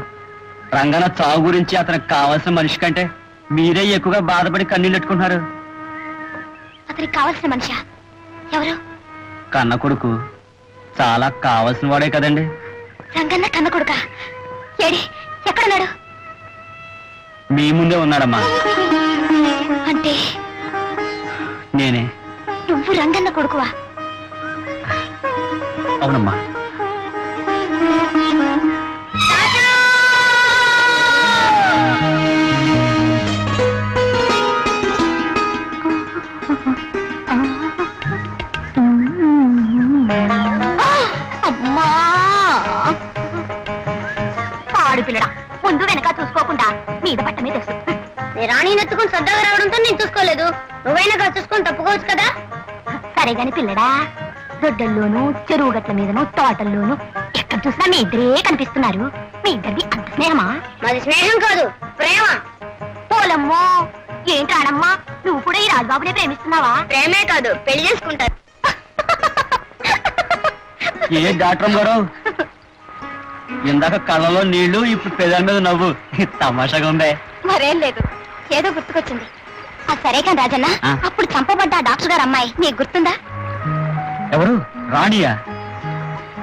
రంగన చావు గురించి అతనికి కావాల్సిన మనిషి కంటే మీరే ఎక్కువగా బాధపడి కన్నీళ్ళు పెట్టుకుంటున్నారు. అతనికి కావాల్సిన మనిషా? ఎవరు? కన్న కొడుకు. చాలా కావాల్సిన వాడే కదండి. రంగన్న కన్న కొడుకా? ఏడి, ఎక్కడున్నాడు? మీ ముందే ఉన్నాడమ్మా. అంటే నేనే. నువ్వు రంగన్న కొడుకువా? అవునమ్మా. అమ్మా, పాడు పిల్లడా, ముందు వెనక చూసుకోకుండా మీద పట్ట మీద రాణి నెత్తుకుని సరదాగా రావడంతో నేను చూసుకోలేదు. నువ్వైనా చూసుకొని తప్పుకోవచ్చు కదా. సరే గాని పిల్లడా, దొడ్డల్లోనూ చెరువు గట్ల మీదను తోటల్లోనూ ఎక్కడ చూసినా మీ ఇద్దరే కనిపిస్తున్నారు. మీ ఇద్దరిది అంత స్నేహమా? మాది స్నేహం కాదు, ప్రేమ. పోలమ్మో, ఏంటి రాణమ్మా, నువ్వు కూడా ఈ రాజుబాబునే ప్రేమిస్తున్నావా? ప్రేమే కాదు, పెళ్లి చేసుకుంటారు. ఏ డాక్టర్ గారు, ఇందాక కళ్ళలో నీళ్లు, ఇప్పుడు పెదాల మీద నవ్వు. తమాషాగా ఉందే. మరేం లేదు, ఏదో గుర్తుకొచ్చింది. సరే కానీ రాజన్న, అప్పుడు చంపబడ్డ డాక్టర్ గారు అమ్మాయి నీకు గుర్తుందా? ఎవరు? రాణియా?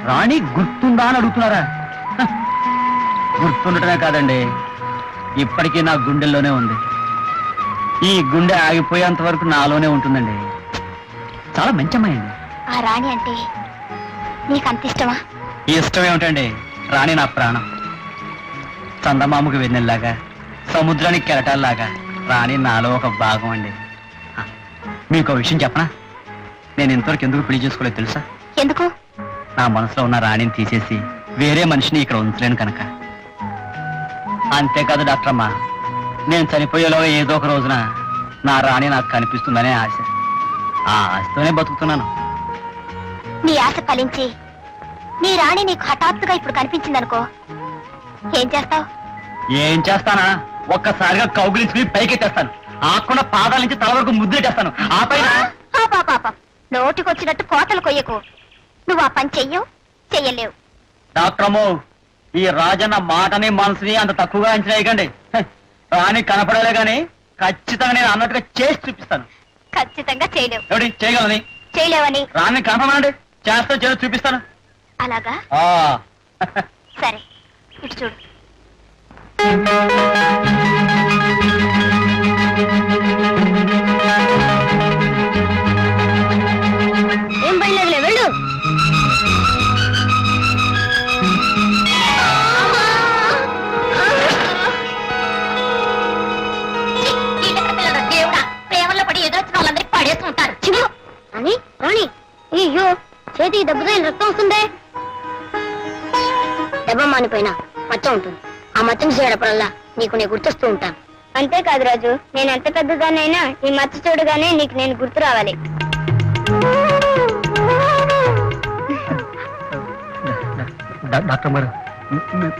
రాణి గుర్తుందా అని అడుగుతున్నారా? గుర్తుండటమే కాదండి, ఇప్పటికీ నా గుండెల్లోనే ఉంది. ఈ గుండె ఆగిపోయేంత వరకు నాలోనే ఉంటుందండి. చాలా మంచి అమ్మాయి అండి. ఆ రాణి అంటే నీకు అంత ఇష్టమా? ఇష్టం ఏమిటండి, రాణి నా ప్రాణం. చందమామకు వెన్నెల్లాగా, సముద్రానికి కెరటాల్లాగా రాణి నాలో ఒక భాగం అండి. మీకు విషయం చెప్పనా? నేను ఇంతవరకు ఎందుకు పెళ్లి చేసుకోలేదు తెలుసా? ఎందుకు? నా మనసులో ఉన్న రాణిని తీసేసి వేరే మనిషిని ఇక్కడ ఉంచలేను కనుక. అంతేకాదు డాక్టర్ అమ్మా, నేను చనిపోయేలో ఏదో ఒక రోజున నా రాణి నాకు కనిపిస్తుందనే ఆశ. ఆ ఆశతోనే బతుకుతున్నాను. నీ ఆశ ఫలించి నీ రాణి నీకు హఠాత్తుగా ఇప్పుడు కనిపించిందనుకో, ఏం చేస్తావు? ఏం చేస్తానా? ఒక్కసారిగా కౌగిలించుకుని పైకెట్టేస్తాను. ఆకుండా పాదాల నుంచి తల వరకు ముద్రెట్టేస్తాను. ఆ పైన పాప నోటికొచ్చినట్టు కోతలు కొయ్యకు. నువ్వు ఆ పని చెయ్యవు, చెయ్యలేవు. డాక్టర్ అమ్మో, ఈ రాజన్న మాటని మనసుని అంత తక్కువగా అంచనా వేయకండి. రాణి కనపడలే గాని ఖచ్చితంగా నేను అన్నట్టుగా చేసి చూపిస్తాను. ఖచ్చితంగా చేయలేవు. ఎవడి చేయగలని? చేయలేవని రాణి కనపడమండి, చేస్తా చేసి చూపిస్తాను. అలాగా? సరే, ఇటు చూడు. ఏం బయలుదేరలే, వెళ్ళు. దేవుడా, ప్రేమలో పడి ఎదురొచ్చిన వాళ్ళందరికీ అయ్యో చేతికి దెబ్బతో రక్తం వస్తుందే. దెబ్బ మానిపోయినా మచ్చ ఉంటుంది. ఆ మచ్చను చేయడప్పుడల్లా నీకు నేను గుర్తొస్తూ ఉంటాను. అంతేకాదు రాజు, నేను ఎంత పెద్దదానైనా ఈ మచ్చ చూడగానే నీకు నేను గుర్తు రావాలి. డాక్టర్ గారు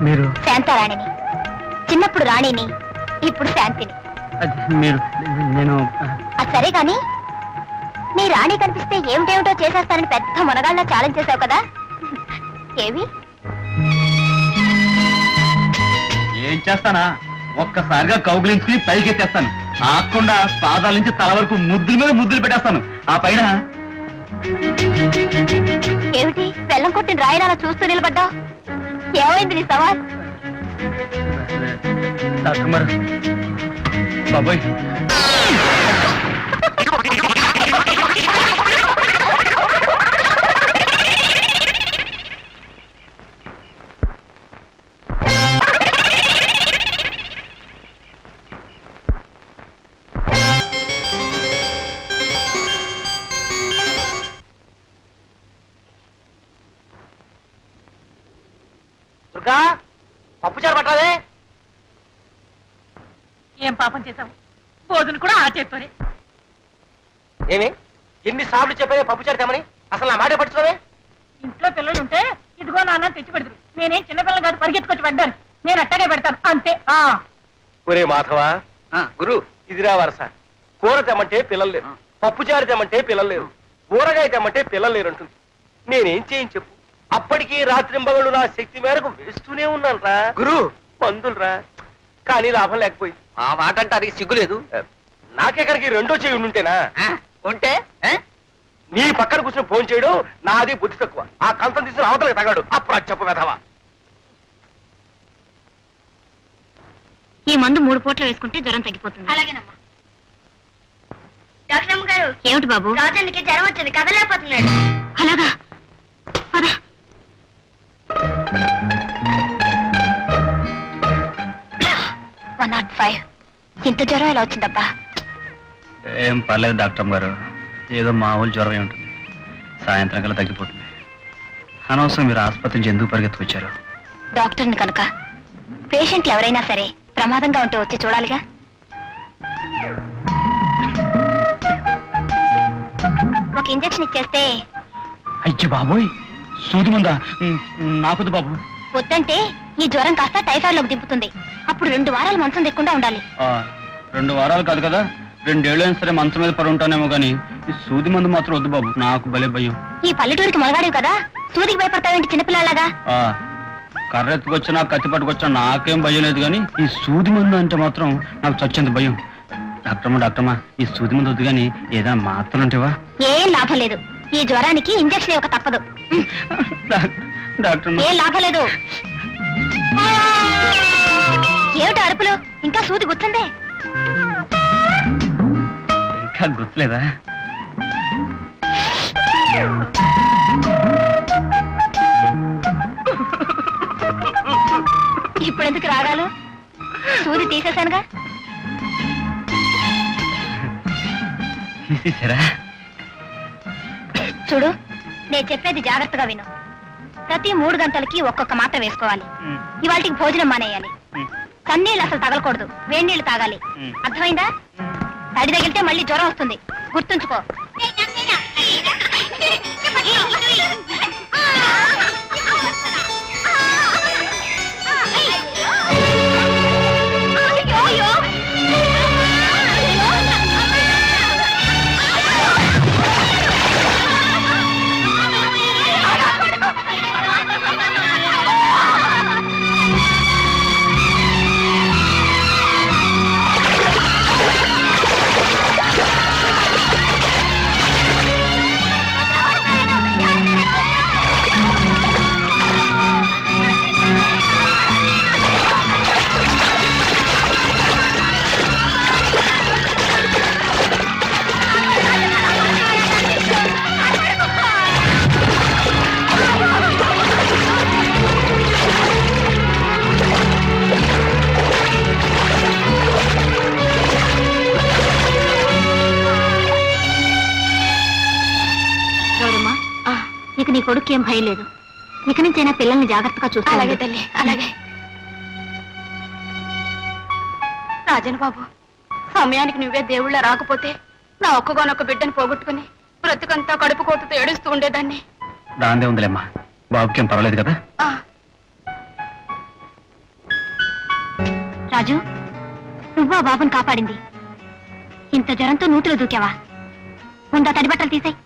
మీరు శాంతారాణిని, చిన్నప్పుడు రాణిని, ఇప్పుడు శాంతిని. నేను అది సరే కాని నీ రాణి కనిపిస్తే ఏమిటేమిటో చేసేస్తానని పెద్ద మునగాళ్ళ ఛాలెంజ్ చేసావు కదా, ఏవి? ఏం చేస్తానా, ఒక్కసారిగా కౌగిలించుకుని పైకి ఎత్తేస్తాను. ఆకుండా పాదాల నుంచి తల వరకు ముద్దుల మీద ముద్దులు పెట్టేస్తాను. ఆ పైన ఏమిటి బెల్లం కొట్టిన రాయడాలా చూస్తూ నిలబడ్డావు? ఏమైంది నీ సవాల్? డాక్టర్ గారు బాబోయ్, దుర్గా పప్పుచారు పట్టాలే. ఏం పాపం చేశావు? భోజనం కూడా ఆ చేత్తోనే. ఏమి ఎన్నిసార్లు చెప్పానే పప్పుచారు తెమ్మని? అసలు నా మాట పట్టుకోవే. ఇంట్లో పిల్లలు ఉంటే ఇదిగో నాన్న తెచ్చి పెడతారు. నేనేం చిన్నపిల్లలు కాదు పరిగెత్తుకొచ్చి పెట్టాను. నేను అట్టగే పెడతాను అంతే. ఒరే మాధవా, గురు ఇదిరా వరస. కూర తెమ్మంటే పిల్లలు లేరు, పప్పుచారు తెమ్మంటే పిల్లలు లేరు, ఊరగాయ తెమ్మంటే పిల్లలు లేరు అంటుంది. నేనేం చేయని చెప్పు? అప్పటికి రాత్రింబగళ్ళు నా శక్తి మేరకు వేస్తూనే ఉన్నాను రా గురు, మందులురా. కానీ లాభం లేకపోయింది. ఆ మాట అంటే అది సిగ్గులేదు. నాకెక్కడికి రెండో చేయి ఉంటేనా? ఉంటే నీ పక్కన కూర్చొని ఫోన్ చేయడం నాది బుద్ధి తక్కువ. ఆ కంతం తీసుకుని అవతలకి తగాడు. అప్పుడు అది చెప్పు వెధవా. ఈ మందు 3 పూటలు వేసుకుంటే జ్వరం తగ్గిపోతుంది. అలాగేనమ్మా. డాక్టర్ అమ్మ గారు. ఏమిటి బాబు? రాజానికి జ్వరం వచ్చింది, కదలేకపోతున్నాడు. అలాగా? పద. ఇంత జ్వరం ఎలా వచ్చిందబ్బా? ఏం పర్లేదు డాక్టర్ గారు, ఏదో మామూలు జ్వరమే ఉంటుంది. సాయంత్రం కల్లా తగ్గిపోతుంది. అనవసరం మీరు ఆసుపత్రి నుంచి ఎందుకు పరిగెత్తుకొచ్చారు? డాక్టర్ని కనుక పేషెంట్లు ఎవరైనా సరే ప్రమాదంగా ఉంటే వచ్చి చూడాలిగా. ఒక ఇంజెక్షన్ ఇచ్చేస్తే. అయ్య బాబోయ్, సూది మందా? నాకొద్దు బాబు. వద్దంటే ఈ జ్వరం కాస్త టైఫాయిడ్లోకి దింపుతుంది. అప్పుడు 2 వారాలు మంచం దిక్కుండా ఉండాలి. 2 వారాలు కాదు కదా, 2 ఏళ్ళైనా సరే మంచం మీద పడి ఉంటానేమో కానీ ఈ సూది మందు మాత్రం వద్దు బాబు, నాకు భలే భయం. ఈ పల్లెటూరికి మొలగాడివి కదా, సూదికి భయపడతావేంటి చిన్నపిల్లలాగా? కర్ర ఎత్తుకొచ్చినా కత్తి పట్టుకొచ్చినా నాకేం భయం లేదు, కానీ ఈ సూది మందు అంటే మాత్రం నాకు చచ్చేంత భయం. డాక్టర్మా ఈ సూది మందు వద్దు కానీ ఏదైనా మాత్రం ఉంటేవా? ఏం లాభం లేదు, ఈ జ్వరానికి ఇంజెక్షన్ ఇవ్వక తప్పదు. డాక్టర్ ఏం లాభం లేదు. ఏమిటి అరుపులు? ఇంకా సూది గుర్తుందే? ఇంకా గుర్తులేదా? ఇప్పుడు ఎందుకు రాగాలు? సూది తీసేశానుగా. చూడు, నేను చెప్పేది జాగ్రత్తగా విను. ప్రతి 3 గంటలకి ఒక్కొక్క మాత్ర వేసుకోవాలి. ఇవాళకి భోజనం మానేయాలి. కన్నీళ్ళు అసలు తగలకూడదు, వేడి నీళ్లు తాగాలి. అర్థమైందా? తడి తగిలితే మళ్ళీ జ్వరం వస్తుంది, గుర్తుంచుకో. ప్రస్తుతానికి నీ కొడుకు ఏం భయం లేదు. ఇక నుంచైనా పిల్లల్ని జాగ్రత్తగా చూస్తా. అలాగే తల్లి, అలాగే. రాజన్ బాబు, సమయానికి నువ్వే దేవుళ్ళ రాకపోతే నా ఒక్కగానొక్క బిడ్డను పోగొట్టుకుని బ్రతుకంతా కడుపు కోతతో ఏడుస్తూ ఉండేదాన్ని. దాందే ఉందిలేమ్మా, బాబుకేం పర్వాలేదు కదా. రాజు, నువ్వు ఆ బాబుని కాపాడింది. ఇంత జ్వరంతో నూతిలో దూకావా? ముందా తడి బట్టలు తీసేయ్.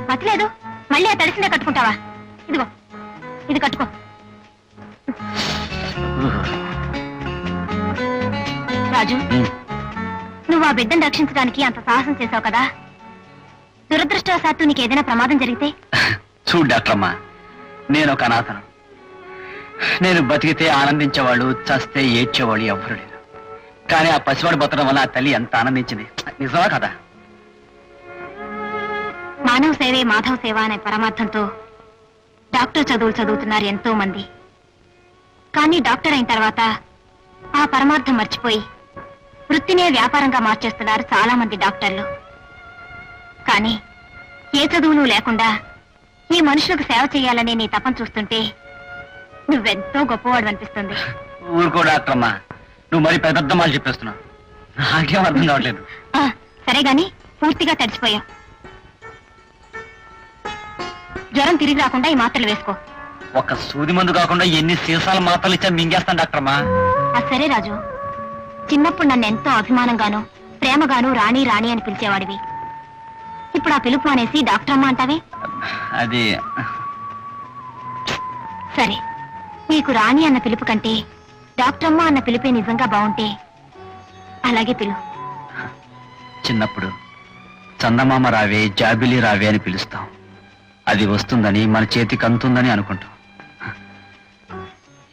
మతలేదు, మళ్ళీ ఆ తడిసిందే కట్టుకుంటావా? ఇదిగో, ఇది కట్టుకో. రాజు, నువ్వు ఆ బిడ్డను రక్షించడానికి అంత సాహసం చేశావు కదా, దురదృష్టవశాత్తు నీకు ఏదైనా ప్రమాదం జరిగితే? చూడు డాక్టరమ్మా, నేను ఒక అనాథను. నేను బతికితే ఆనందించేవాళ్ళు, చస్తే ఏడ్చేవాళ్ళు ఎవ్వరు లేరు. కానీ ఆ పసివాడు బతకడం వల్ల ఆ తల్లి ఎంత ఆనందించింది. నిజమా కదా? మానవ సేవే మాధవ సేవ అనే పరమార్థంతో డాక్టర్ చదువులు చదువుతున్నారు ఎంతో మంది. కానీ డాక్టర్ అయిన తర్వాత ఆ పరమార్థం మర్చిపోయి వృత్తినే వ్యాపారంగా మార్చేస్తున్నారు చాలా మంది డాక్టర్లు. కానీ ఏ చదువులు లేకుండా ఈ మనుషులకు సేవ చేయాలనే నీ తపన చూస్తుంటే నువ్వెంతో గొప్పవాడు అనిపిస్తుంది. ఊరుకో డాక్టరమ్మా, నువ్వు మరి పెద్ద మాలు చెప్పేస్తున్నావు. నాకేం అర్థం కావట్లేదు. సరే గాని పూర్తిగా తడిచిపోయావు. జ్వరం తిరిగి రాకుండా ఈ మాత్రలు వేసుకో. ఒక సూది మందు కాకుండా ఎన్ని సీసాల మాత్రలు ఇచ్చా మింగేస్తాను డాక్టరమ్మా. సరే రాజు, చిన్నప్పుడు నన్ను ఎంతో అభిమానంగాను ప్రేమగాను రాణి రాణి అని పిలిచేవాడివి. ఇప్పుడు ఆ పిలుపు అనేసి డాక్టర్ అమ్మ అంటావే? అది సరే, నీకు రాణి అన్న పిలుపు కంటే డాక్టర్ అమ్మ అన్న పిలిపే నిజంగా బాగుంటే అలాగే పిలు. చిన్నప్పుడు చందమామ రావే, జాబిలి రావే అని పిలుస్తాం. అది వస్తుందని, మన చేతికి అందుతుందని అనుకుంటాం.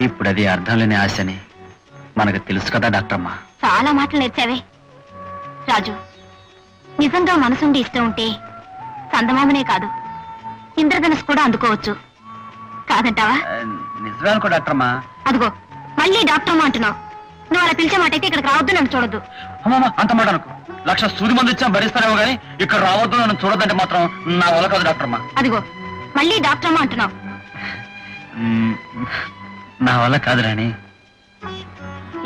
ఇప్పుడు అది అర్థం లేని ఆశని మనకు తెలుసు కదా డాక్టరమ్మా. చాలా మాటలు నేర్చావే రాజు. నిజంగా మనసుండి ఇష్టం ఉంటే చందమామనే కాదు, ఇంద్రధనుసు కూడా అందుకోవచ్చు. కాదంటావా? నిజమే అనుకో డాక్టరమ్మా. అదిగో, మళ్ళీ డాక్టర్ అమ్మ అంటున్నావు. నువ్వు అలా పిలిచే మాట అయితే ఇక్కడికి రావద్దు, నన్ను చూడొద్దు. అమ్మమ్మ, అంత మాట అనుకో. 1,00,000 సూది మంది ఇచ్చా భరిస్తారేమో కానీ ఇక్కడ రావద్దు, నన్ను చూడొద్దంటే మాత్రం నా వల్ల కాదు డాక్టరమ్మా. అదిగో, మళ్ళీ డాక్టర్ అమ్మ అంటున్నావు. నా వల్ల కాదు రాణి.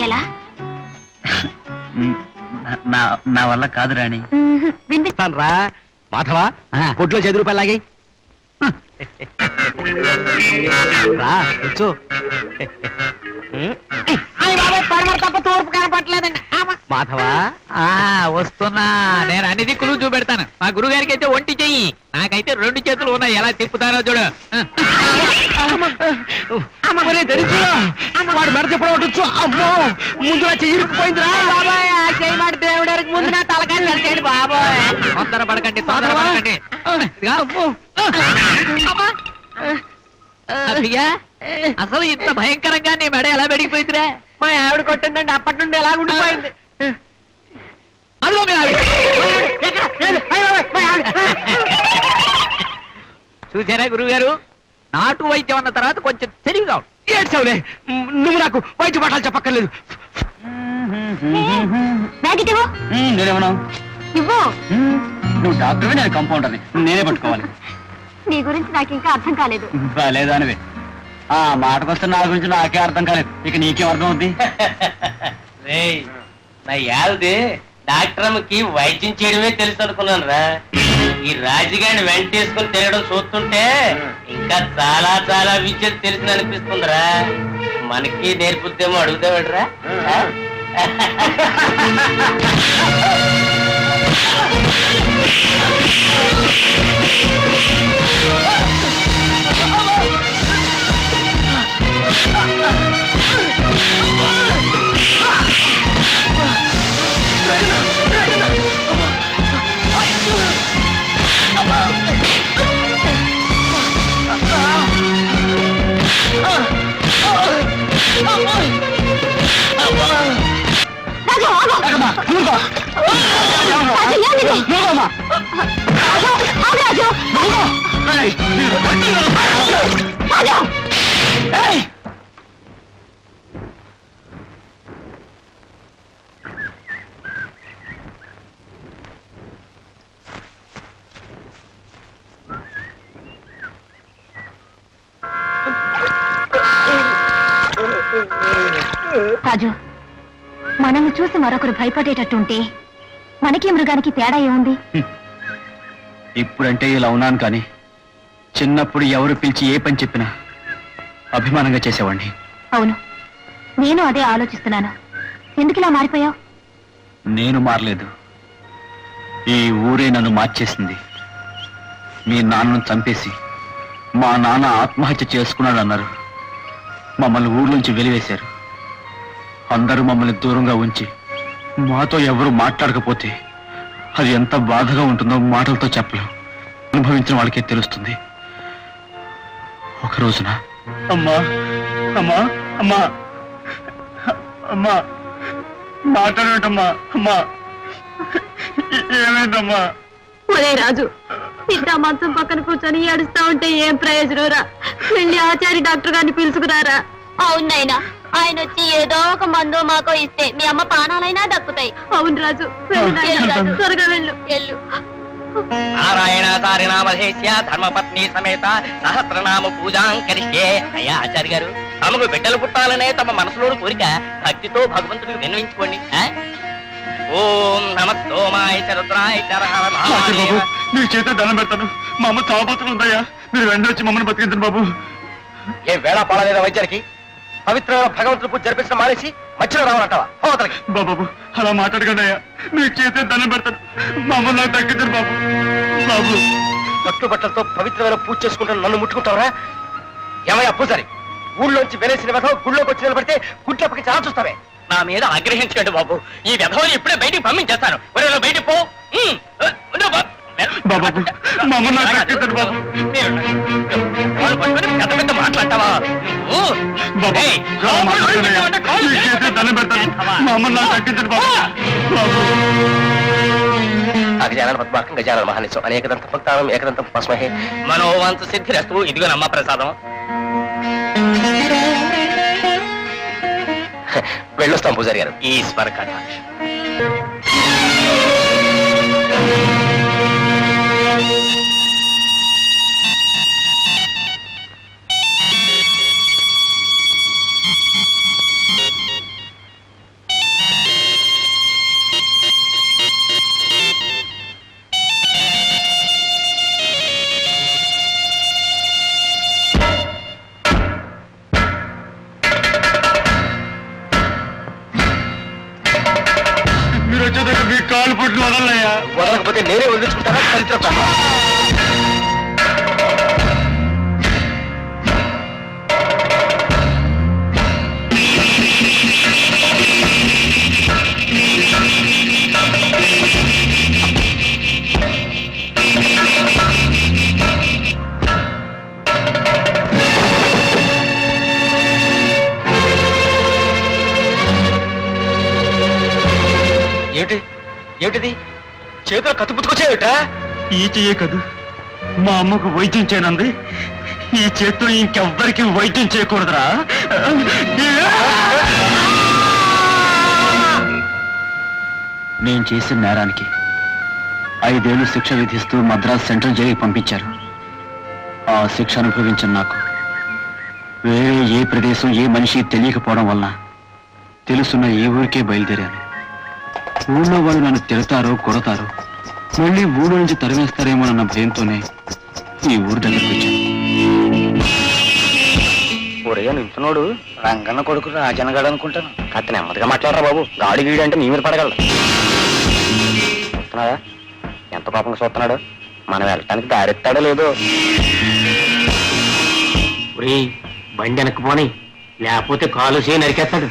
ఎలా? నా వల్ల కాదు రాణి. వినిపిస్తాను రా మాధవా, కొట్లో 10 రూపాయలు లాగి రా కూర్చో. తప్ప తూర్పు కనపట్లేదండి. మాధవా, వస్తున్నా. నేను అన్ని దిక్కులు చూపెడతాను. మా గురుగారికి అయితే ఒంటి చెయ్యి, నాకైతే 2 చేతులు ఉన్నాయి. ఎలా తిప్పుతారో చూడు. వాడు మెడ చెప్పడం ఉండొచ్చు. అమ్మో, ముందు చెయ్యిపోయిందిరా. చేయమాట దేవుడానికి ముందు నా తలకాయ నడిచేయండి బాబోయ్. తొందర పడకండి, తొందర పడకండి. అయ్యా, అసలు ఇంత భయంకరంగా నీ మెడ ఎలా పెరిగిపోయిందిరా? మా ఆవిడ కొట్టిందండి, అప్పటి నుండి ఎలా ఉండిపోయింది. అదిగో మీ ఆవిడ. చూసారా గురుగారు, నాటు వైద్యం అన్న తర్వాత కొంచెం తెలివిగా ఉంది. ఏడ్చావులే, నువ్వు నాకు వైద్య పాఠాలు చెప్పక్కర్లేదు. బ్యాగ్ ఇవ్వు. నేనేమన్నా? ఇవ్వు. నువ్వు డాక్టర్వే, నేను కంపౌండర్ని, నేనే పట్టుకోవాలి. నీ గురించి నాకు ఇంకా అర్థం కాలేదు. బాలేదా అనివే. ఆ మాటకొస్తే నా గురించి నాకే అర్థం కాలేదు, ఇక నీకేం అర్థం అవుద్ది? నా యాల్ది డాక్టర్ అమ్మకి వైద్యం చేయడమే తెలుసు అనుకున్నాను రా. ఈ రాజుగారిని వెంటేసుకుని తిరగడం చూస్తుంటే ఇంకా చాలా చాలా విద్యలు తెలిసింది అనిపిస్తుందిరా. మనకి నేర్పుద్దేమో అడుగుతావిడ్రా. రాజు, మనల్ని చూసి మరొకరు భయపడేటట్టుంటే మనకి మృగానికి తేడా ఏముంది? ఇప్పుడంటే ఇలా ఉన్నాను కానీ చిన్నప్పుడు ఎవరు పిలిచి ఏ పని చెప్పినా అభిమానంగా చేసేవాడిని. అవును, నేను అదే ఆలోచిస్తున్నాను. ఎందుకు ఇలా మారిపోయావు? నేను మారలేదు, ఈ ఊరే నన్ను మార్చేసింది. మీ నాన్నను చంపేసి మా నాన్న ఆత్మహత్య చేసుకున్నాడు అన్నారు. మమ్మల్ని ఊర్లోంచి వెలివేశారు. అందరూ మమ్మల్ని దూరంగా ఉంచి మాతో ఎవరు మాట్లాడకపోతే అది ఎంత బాధగా ఉంటుందో మాటలతో చెప్పలేం. అనుభవించిన వాళ్ళకే తెలుస్తుంది. ఒక రోజున అమ్మా అమ్మా అమ్మా అమ్మా మాట్లాడటమ్మా అమ్మా ఏమైందమ్మా? ఒరే రాజు, ఇంత మంచం పక్కన కూర్చొని ఏడుస్తా ఉంటే ఏం ప్రయోజనం రా? వెళ్ళి ఆచారి డాక్టర్ గారిని పిలుచుకురారా. అవునైనా ఆయన వచ్చి ఏదో ఒక మందు మాకో ఇస్తే మీ అమ్మ ప్రాణాలైనా దక్కుతాయి. అవును రాజు, త్వరగా వెళ్ళు. వెళ్ళు. నారాయణ సారినామధేశ్య ధర్మపత్ని సమేత సహస్రనామ పూజాం కరిష్యే. అయ్యా ఆచార్య గారు, తమకు బిడ్డలు పుట్టాలనే తమ మనసులోని కోరిక భక్తితో భగవంతుడికి విన్నవించుకోండి. ఓం నమస్తోమాయ రుద్రాయ నీ చేత దండం పెడతాను. మా అమ్మ చావబోతుందయ్యా, మీరు వెంటనే వచ్చి మమ్మల్ని బతికించండి బాబు. ఏ వేళ పాడలేదా వైద్యానికి? పవిత్రమైన భగవంతుడు పూజ జరిపించడం మానేసి మధ్యలో రావాలంటావా? బాబు అలా మాట్లాడకండి అయ్యా, నీ చేత దండం పెడతాను. మమ్మల్ని నాకు తగ్గించండి బాబు. బాబు పట్టు బట్టలతో పవిత్రమైన పూజ చేసుకుంటాను, నన్ను ముట్టుకుంటావరా? ఏమయ్యా పూజారి, ఊళ్ళోంచి వెలేసిన వెధవ గుళ్ళోకి వచ్చి నిలబడితే గుడ్లప్పకి చాలా చూస్తావే. నా మీద ఆగ్రహించండి బాబు, ఈ వెధవని ఇప్పుడే బయటికి పంపించేస్తాను. బయటికి పో. బాబు మమ్మల్ని నాకు తగ్గించండి బాబు. పెద్ద పెద్ద మాట్లాడతావా బాబు నీ చేత దండం పెడతాను. మమ్మల్ని నాకు తగ్గించండి బాబు. బాబు అగజానన పద్మార్కం గజానన మహానిత్యం అనేకదంత భక్తానం ఏకదంతం పస్మహే మనోవాంత సిద్ధిరస్తు. ఇదిగో నమ్మ ప్రసాదం. వెళ్ళొస్తాం పూజారి గారు. ఈశ్వర కథ. మీరు వచ్చేదాకా మీ కాళ్ళు పుట్లు వదలయ్యా. వదలకపోతే నేనే వదిలించుకుంటారా? చరిత్ర ఏమిటి? ఏమిటిది? చేతులు కత్తిపుచ్చుకొచ్చాయట? ఈ చెయ్యే కదూ మా అమ్మకు వైద్యం చేయనుంది. ఈ చేతితో ఇంకెవ్వరికి వైద్యం చేయకూడదురా. నేను చేసిన నేరానికి 5 ఏళ్లు శిక్ష విధిస్తూ మద్రాస్ సెంట్రల్ జైలుకి పంపించారు. ఆ శిక్ష అనుభవించిన నాకు వేరే ఏ ప్రదేశం ఏ మనిషి తెలియకపోవడం వల్ల తెలుసున్న ఏ ఊరికే బయలుదేరాను. ఊళ్ళో వాళ్ళు నన్ను తిడతారో కొడతారో, మళ్ళీ ఊళ్ళో నుంచి తరివేస్తారేమోనన్న భయంతోనే ఈ ఊరు దగ్గరికి వచ్చాను. ఒరే నించున్నాడు రంగన్న కొడుకు రాజనగాడు అనుకుంటాను. కాస్త నెమ్మదిగా మాట్లాడరా బాబు, గాడి గీడి అంటే నీ మీద పడగలడు. చూస్తున్నాడా ఎంత పాపంగా చూస్తున్నాడు? మనం వెళ్ళటానికి దారెత్తాడో లేదో. బండి వెనక్కిపోని, లేకపోతే కాలు చేయి నరికేస్తాడు.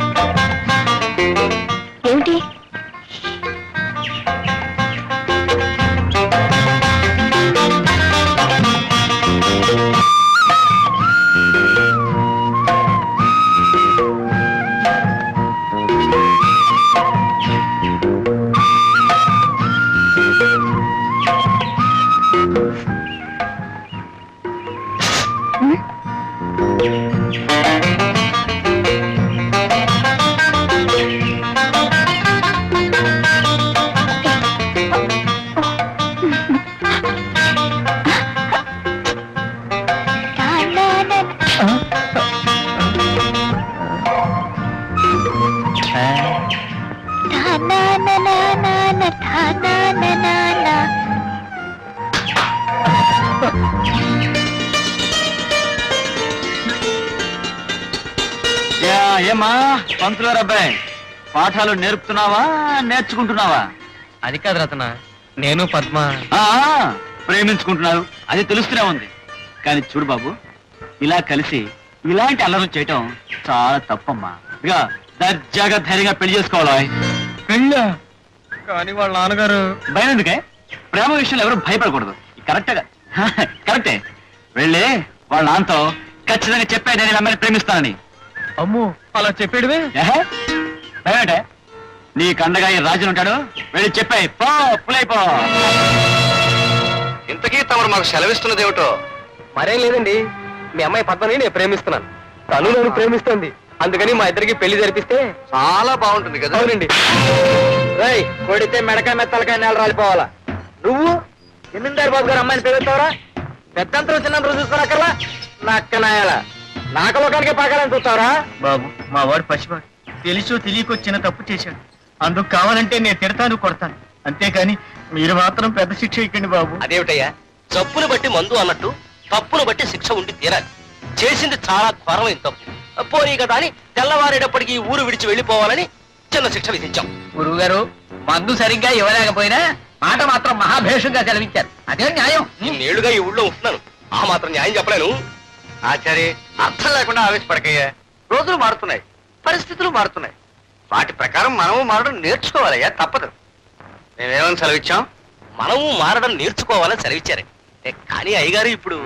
ఏమా పంతులు అబ్బాయి పాఠాలు నేర్పుతున్నావా నేర్చుకుంటున్నావా? అది కాదు రతన, నేను పద్మ ప్రేమించుకుంటున్నారు అది తెలుస్తూనే ఉంది. కానీ చూడు బాబు, ఇలా కలిసి ఇలాంటి అల్లర్లు చేయటం చాలా తప్పమ్మా. ఇక దర్జాగా ధైర్యంగా పెళ్లి చేసుకోవాలి. పెళ్ళా? కానీ వాళ్ళ నాన్నగారు. భయం ఎందుకే? ప్రేమ విషయంలో ఎవరు భయపడకూడదు. కరెక్ట్గా కరెక్టే. వెళ్ళి వాళ్ళ నాన్నతో ఖచ్చితంగా చెప్పే నేను అమ్మాయిని ప్రేమిస్తానని. అమ్మో, అలా చెప్పేడువే. భయమంటే నీ కండగా ఈ రాజులు ఉంటాడు. వెళ్ళి చెప్పాయి పో పులైపో. ఇంతకీ తమరు మాకు సెలవిస్తున్నది ఏమిటో? మరేం లేదండి, మీ అమ్మాయి పద్మని నేను ప్రేమిస్తున్నాను, తను నన్ను ప్రేమిస్తుంది. అందుకని మా ఇద్దరికి పెళ్లి జరిపిస్తే చాలా బాగుంటుంది కదా. అవునండి. రేయ్, కొడితే మెడకాయ మీద తలకాయ నేల రాలిపోవాలా. నువ్వు జమీందారు బాబు గారు అమ్మాయిని ప్రేమిస్తావరా? పెద్దంతరం చిన్నంతరం చూసుకోనక్కర్లా. నక్కనాయాల నాకలోకానికి పాకాలని చూస్తావరా? బాబు, మా వాడు పసివాడు, తెలుసో తెలియకో చిన్న తప్పు చేశాడు. అందుకు కావాలంటే నేను తిడతాను, కొడతాను. అంతేకాని మీరు మాత్రం పెద్ద శిక్ష ఇవ్వండి బాబు. అదేమిటయ్యా, జబ్బును బట్టి మందు అన్నట్టు తప్పును బట్టి శిక్ష ఉండి తీరాలి. చేసింది చాలా ఘోరమైన తప్పు. పోనీ కదా అని తెల్లవారేటప్పటికి ఈ ఊరు విడిచి వెళ్ళిపోవాలని చిన్న శిక్ష విధించాం. గురువు గారు, మందు సరిగ్గా ఇవ్వలేకపోయినా మాట మాత్రం మహాభేషంగా సెలవించారు. అదే న్యాయం. నేళ్లుగా ఈ ఊళ్ళో ఉంటున్నాను, ఆ మాత్రం న్యాయం చెప్పలేను. ఆచారి, అర్థం లేకుండా ఆవేశపడకయ్యా. రోజులు మారుతున్నాయి, పరిస్థితులు మారుతున్నాయి. వాటి ప్రకారం మనము మారడం నేర్చుకోవాలయ్యా, తప్పదు. మేమేమని సెలవిచ్చాం? మనము మారడం నేర్చుకోవాలని సెలవిచ్చారే. కానీ అయ్యగారు ఇప్పుడు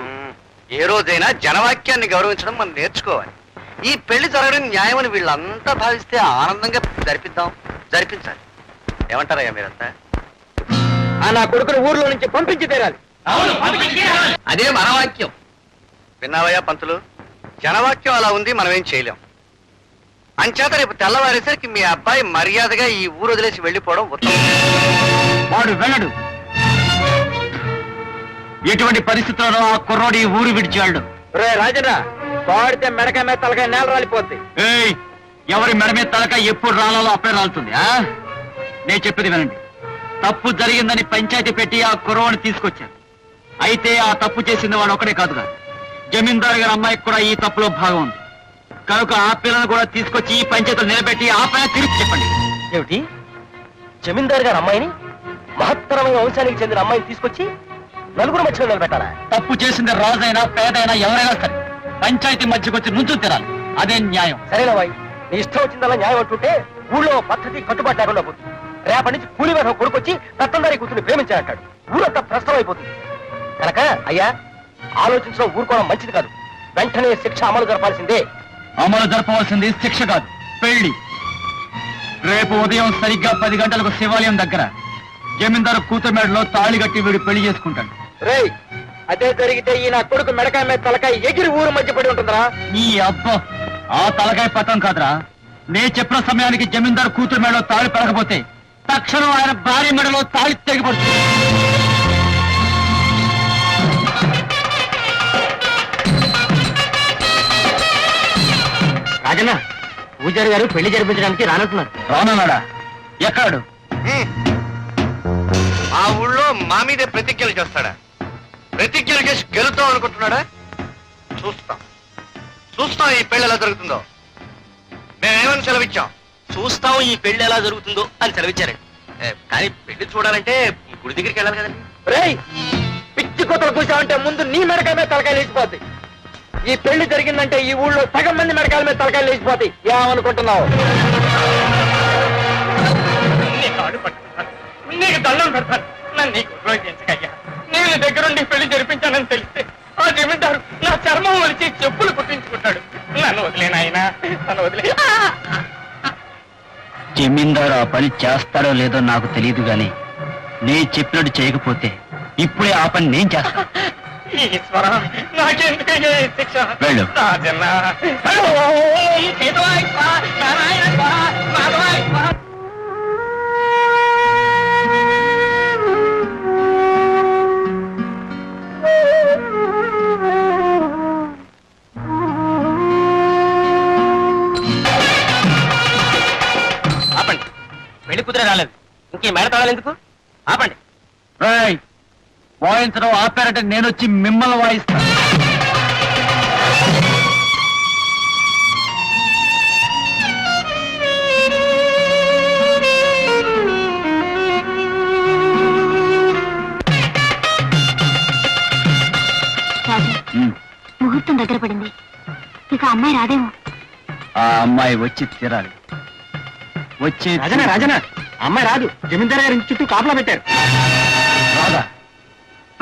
ఏ రోజైనా జనవాక్యాన్ని గౌరవించడం మనం నేర్చుకోవాలి. ఈ పెళ్లి జరగడం న్యాయమని వీళ్ళంతా భావిస్తే ఆనందంగా జరిపించాలి. ఏమంటారయ్యా మీరంతా? నా కొడుకుని ఊర్లో నుంచి పంపించి తీరాలి. అదే మన వాక్యం. విన్నావయ్యా పంతులు, జనవాక్యం అలా ఉంది, మనమేం చేయలేం. అంచేత రేపు తెల్లవారేసరికి మీ అబ్బాయి మర్యాదగా ఈ ఊరు వదిలేసి వెళ్ళిపోవడం ఉత్తమం. వాడు వెళ్ళడు. ఎటువంటి పరిస్థితుల్లో ఆ కుర్రోడు ఈ ఊరు విడిచాడు. రే రాజన్న, పాడితే మెడకాయ మీద తలకాయ నేల రాలిపోద్ది. ఏయ్, ఎవరి మెడ మీద తలక ఎప్పుడు రాలాలో అప్పుడే రాలుతుంది. నేను చెప్పేది వినండి. తప్పు జరిగిందని పంచాయతీ పెట్టి ఆ కుర్రోడిని తీసుకొచ్చారు. అయితే ఆ తప్పు చేసింది వాడు ఒకడే కాదుగా, జమీందారు గారి అమ్మాయికి కూడా ఈ తప్పులో భాగం ఉంది. కనుక ఆ పిల్లను కూడా తీసుకొచ్చి ఈ పంచాయతీలు నిలబెట్టి ఆ పైన తిరిగి చెప్పండి. ఏమిటి, జమీందారు గారి అమ్మాయిని, మహత్తరమైన వంశానికి చెందిన అమ్మాయిని తీసుకొచ్చి నలుగురు మధ్యలో నిలబెట్టాలా? తప్పు చేసింది రాజైనా పేదైనా ఎవరైనా సరే పంచాయతీ మధ్యకు వచ్చి నుంచు తిరాలి. అదే న్యాయం. సరేనా బాయ్, నీ ఇష్టం వచ్చిందలా న్యాయం అంటుంటే ఊళ్ళో పద్ధతి కట్టుబాటు లేకుండా పోతుంది. రేపటి నుంచి కూలి వేధం కొడుకొచ్చి రత్నందారి కూతుర్ని ప్రేమించాలంటాడు. ఊరంతా ప్రశ్నం అయిపోతుంది. కనుక అయ్యా, ఆలోచించడం ఊరుకోవడం మంచిది కాదు. వెంటనే శిక్ష అమలు జరపాల్సిందే. అమలు జరపవలసింది శిక్ష కాదు, పెళ్లి. రేపు ఉదయం సరిగ్గా 10 గంటలకు శివాలయం దగ్గర జమీందారు కూతురు మెడలో తాళి కట్టి వీడు పెళ్లి చేసుకుంటాడు. రేయ్, అదే జరిగితే ఈ నా కొడుకు మెడకాయ మీద తలకాయ ఎగిరి ఊరు మధ్య పడి ఉంటుందిరా. నీ అబ్బా, ఆ తలకాయ పట్టం కాదురా. నే చెప్పిన సమయానికి జమీందారు కూతురు మెడలో తాళి పడకపోతే తక్షణం ఆయన భార్య మెడలో తాళి తెగిపడుతుంది. రాజన్న, పూజారి గారు పెళ్లి జరిపించడానికి రానంటున్నారు. రానన్నాడా? ఎక్కడు? ఆ ఊళ్ళో మా మీదే ప్రతిజ్ఞలు చేస్తాడా? ప్రతిజ్ఞలు చేసి గెలుతాం అనుకుంటున్నాడా? చూస్తాం ఈ పెళ్లి ఎలా జరుగుతుందో. మేమేమని సెలవిచ్చాం? చూస్తాం ఈ పెళ్లి ఎలా జరుగుతుందో అని సెలవిచ్చారండి. కానీ పెళ్లి చూడాలంటే గుడి దగ్గరికి వెళ్ళాలి కదండి. రేయ్, పిచ్చి కొత్తలు కూర్చావంటే ముందు నీ మెడకాయ మీద తలకాయ లేచిపోద్ది. ఈ పెళ్లి జరిగిందంటే ఈ ఊళ్ళో సగం మంది మెడకాయల మీద తలకాయలు లేచిపోతాయి. ఏమనుకుంటున్నావు? నీకు దండం పెడతాను, నన్ను నీకు ఉపయోగించకయ్యా. నేను దగ్గరుండి పెళ్లి జరిపించానని తెలిస్తే ఆ జమీందారు నా చర్మం వలిచి చెప్పులు కుట్టించుకుంటాడు. నన్ను వదిలేనాయనా, నన్ను వదిలే. జమీందారు ఆ పని చేస్తాడో లేదో నాకు తెలియదు గాని నే చెప్పినట్టు చేయకపోతే ఇప్పుడే ఆ పని నేను చేస్తాను. ఈశ్వర, నాకెందుకయ్యా ఈ శిక్ష? వెళ్ళు. రాజన్నా, కేశవాయ స్వాహ, నారాయణ స్వాహ, మాధవాయ స్వాహ. ఆపండి, పెళ్లి కుదిరే రాలేదు. ఇంకే మేడ తాళాలు ఎందుకు? ఆపండి. వాయించడం ఆపారంటే నేను వచ్చి మిమ్మల్ని వాయిస్తాను. అమ్మాయి రాదేమో. ఆ అమ్మాయి వచ్చి తీరాలి. వచ్చి రాజన అమ్మాయి రాదు. జమీందారు గారి ఇంటి చుట్టూ కాపలా పెట్టారు. రాదా?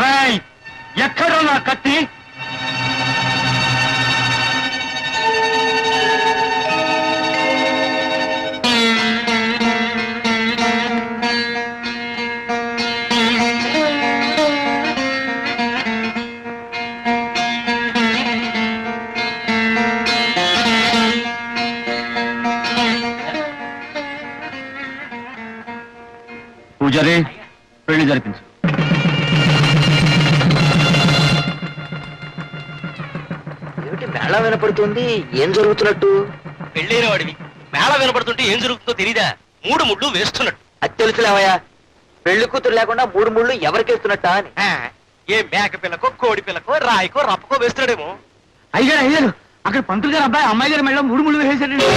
రేయ్, ఎక్కడో నా కత్తి? పూజారి, పెళ్లి జరిపించు. ఏమిటి మేళ వినపడుతుంది? ఏం జరుగుతున్నట్టు? పెళ్ళైన వాడివి మేళ వినపడుతుంటే ఏం జరుగుతుందో తెలీదా? 3 ముళ్ళు వేస్తున్నట్టు. అది తెలుసులేవయ్యా. పెళ్లి కూతురు లేకుండా 3 ముళ్ళు ఎవరికేస్తున్నట్టా అని. ఏ మేక పిల్లకో కోడి పిల్లకో రాయికో రప్పకో వేస్తున్నాడేమో. అయ్యారు అక్కడ పంతులు గారు అబ్బాయి అమ్మాయి గారి మెళ్ళ 3 ముళ్ళు వేసేసాడు.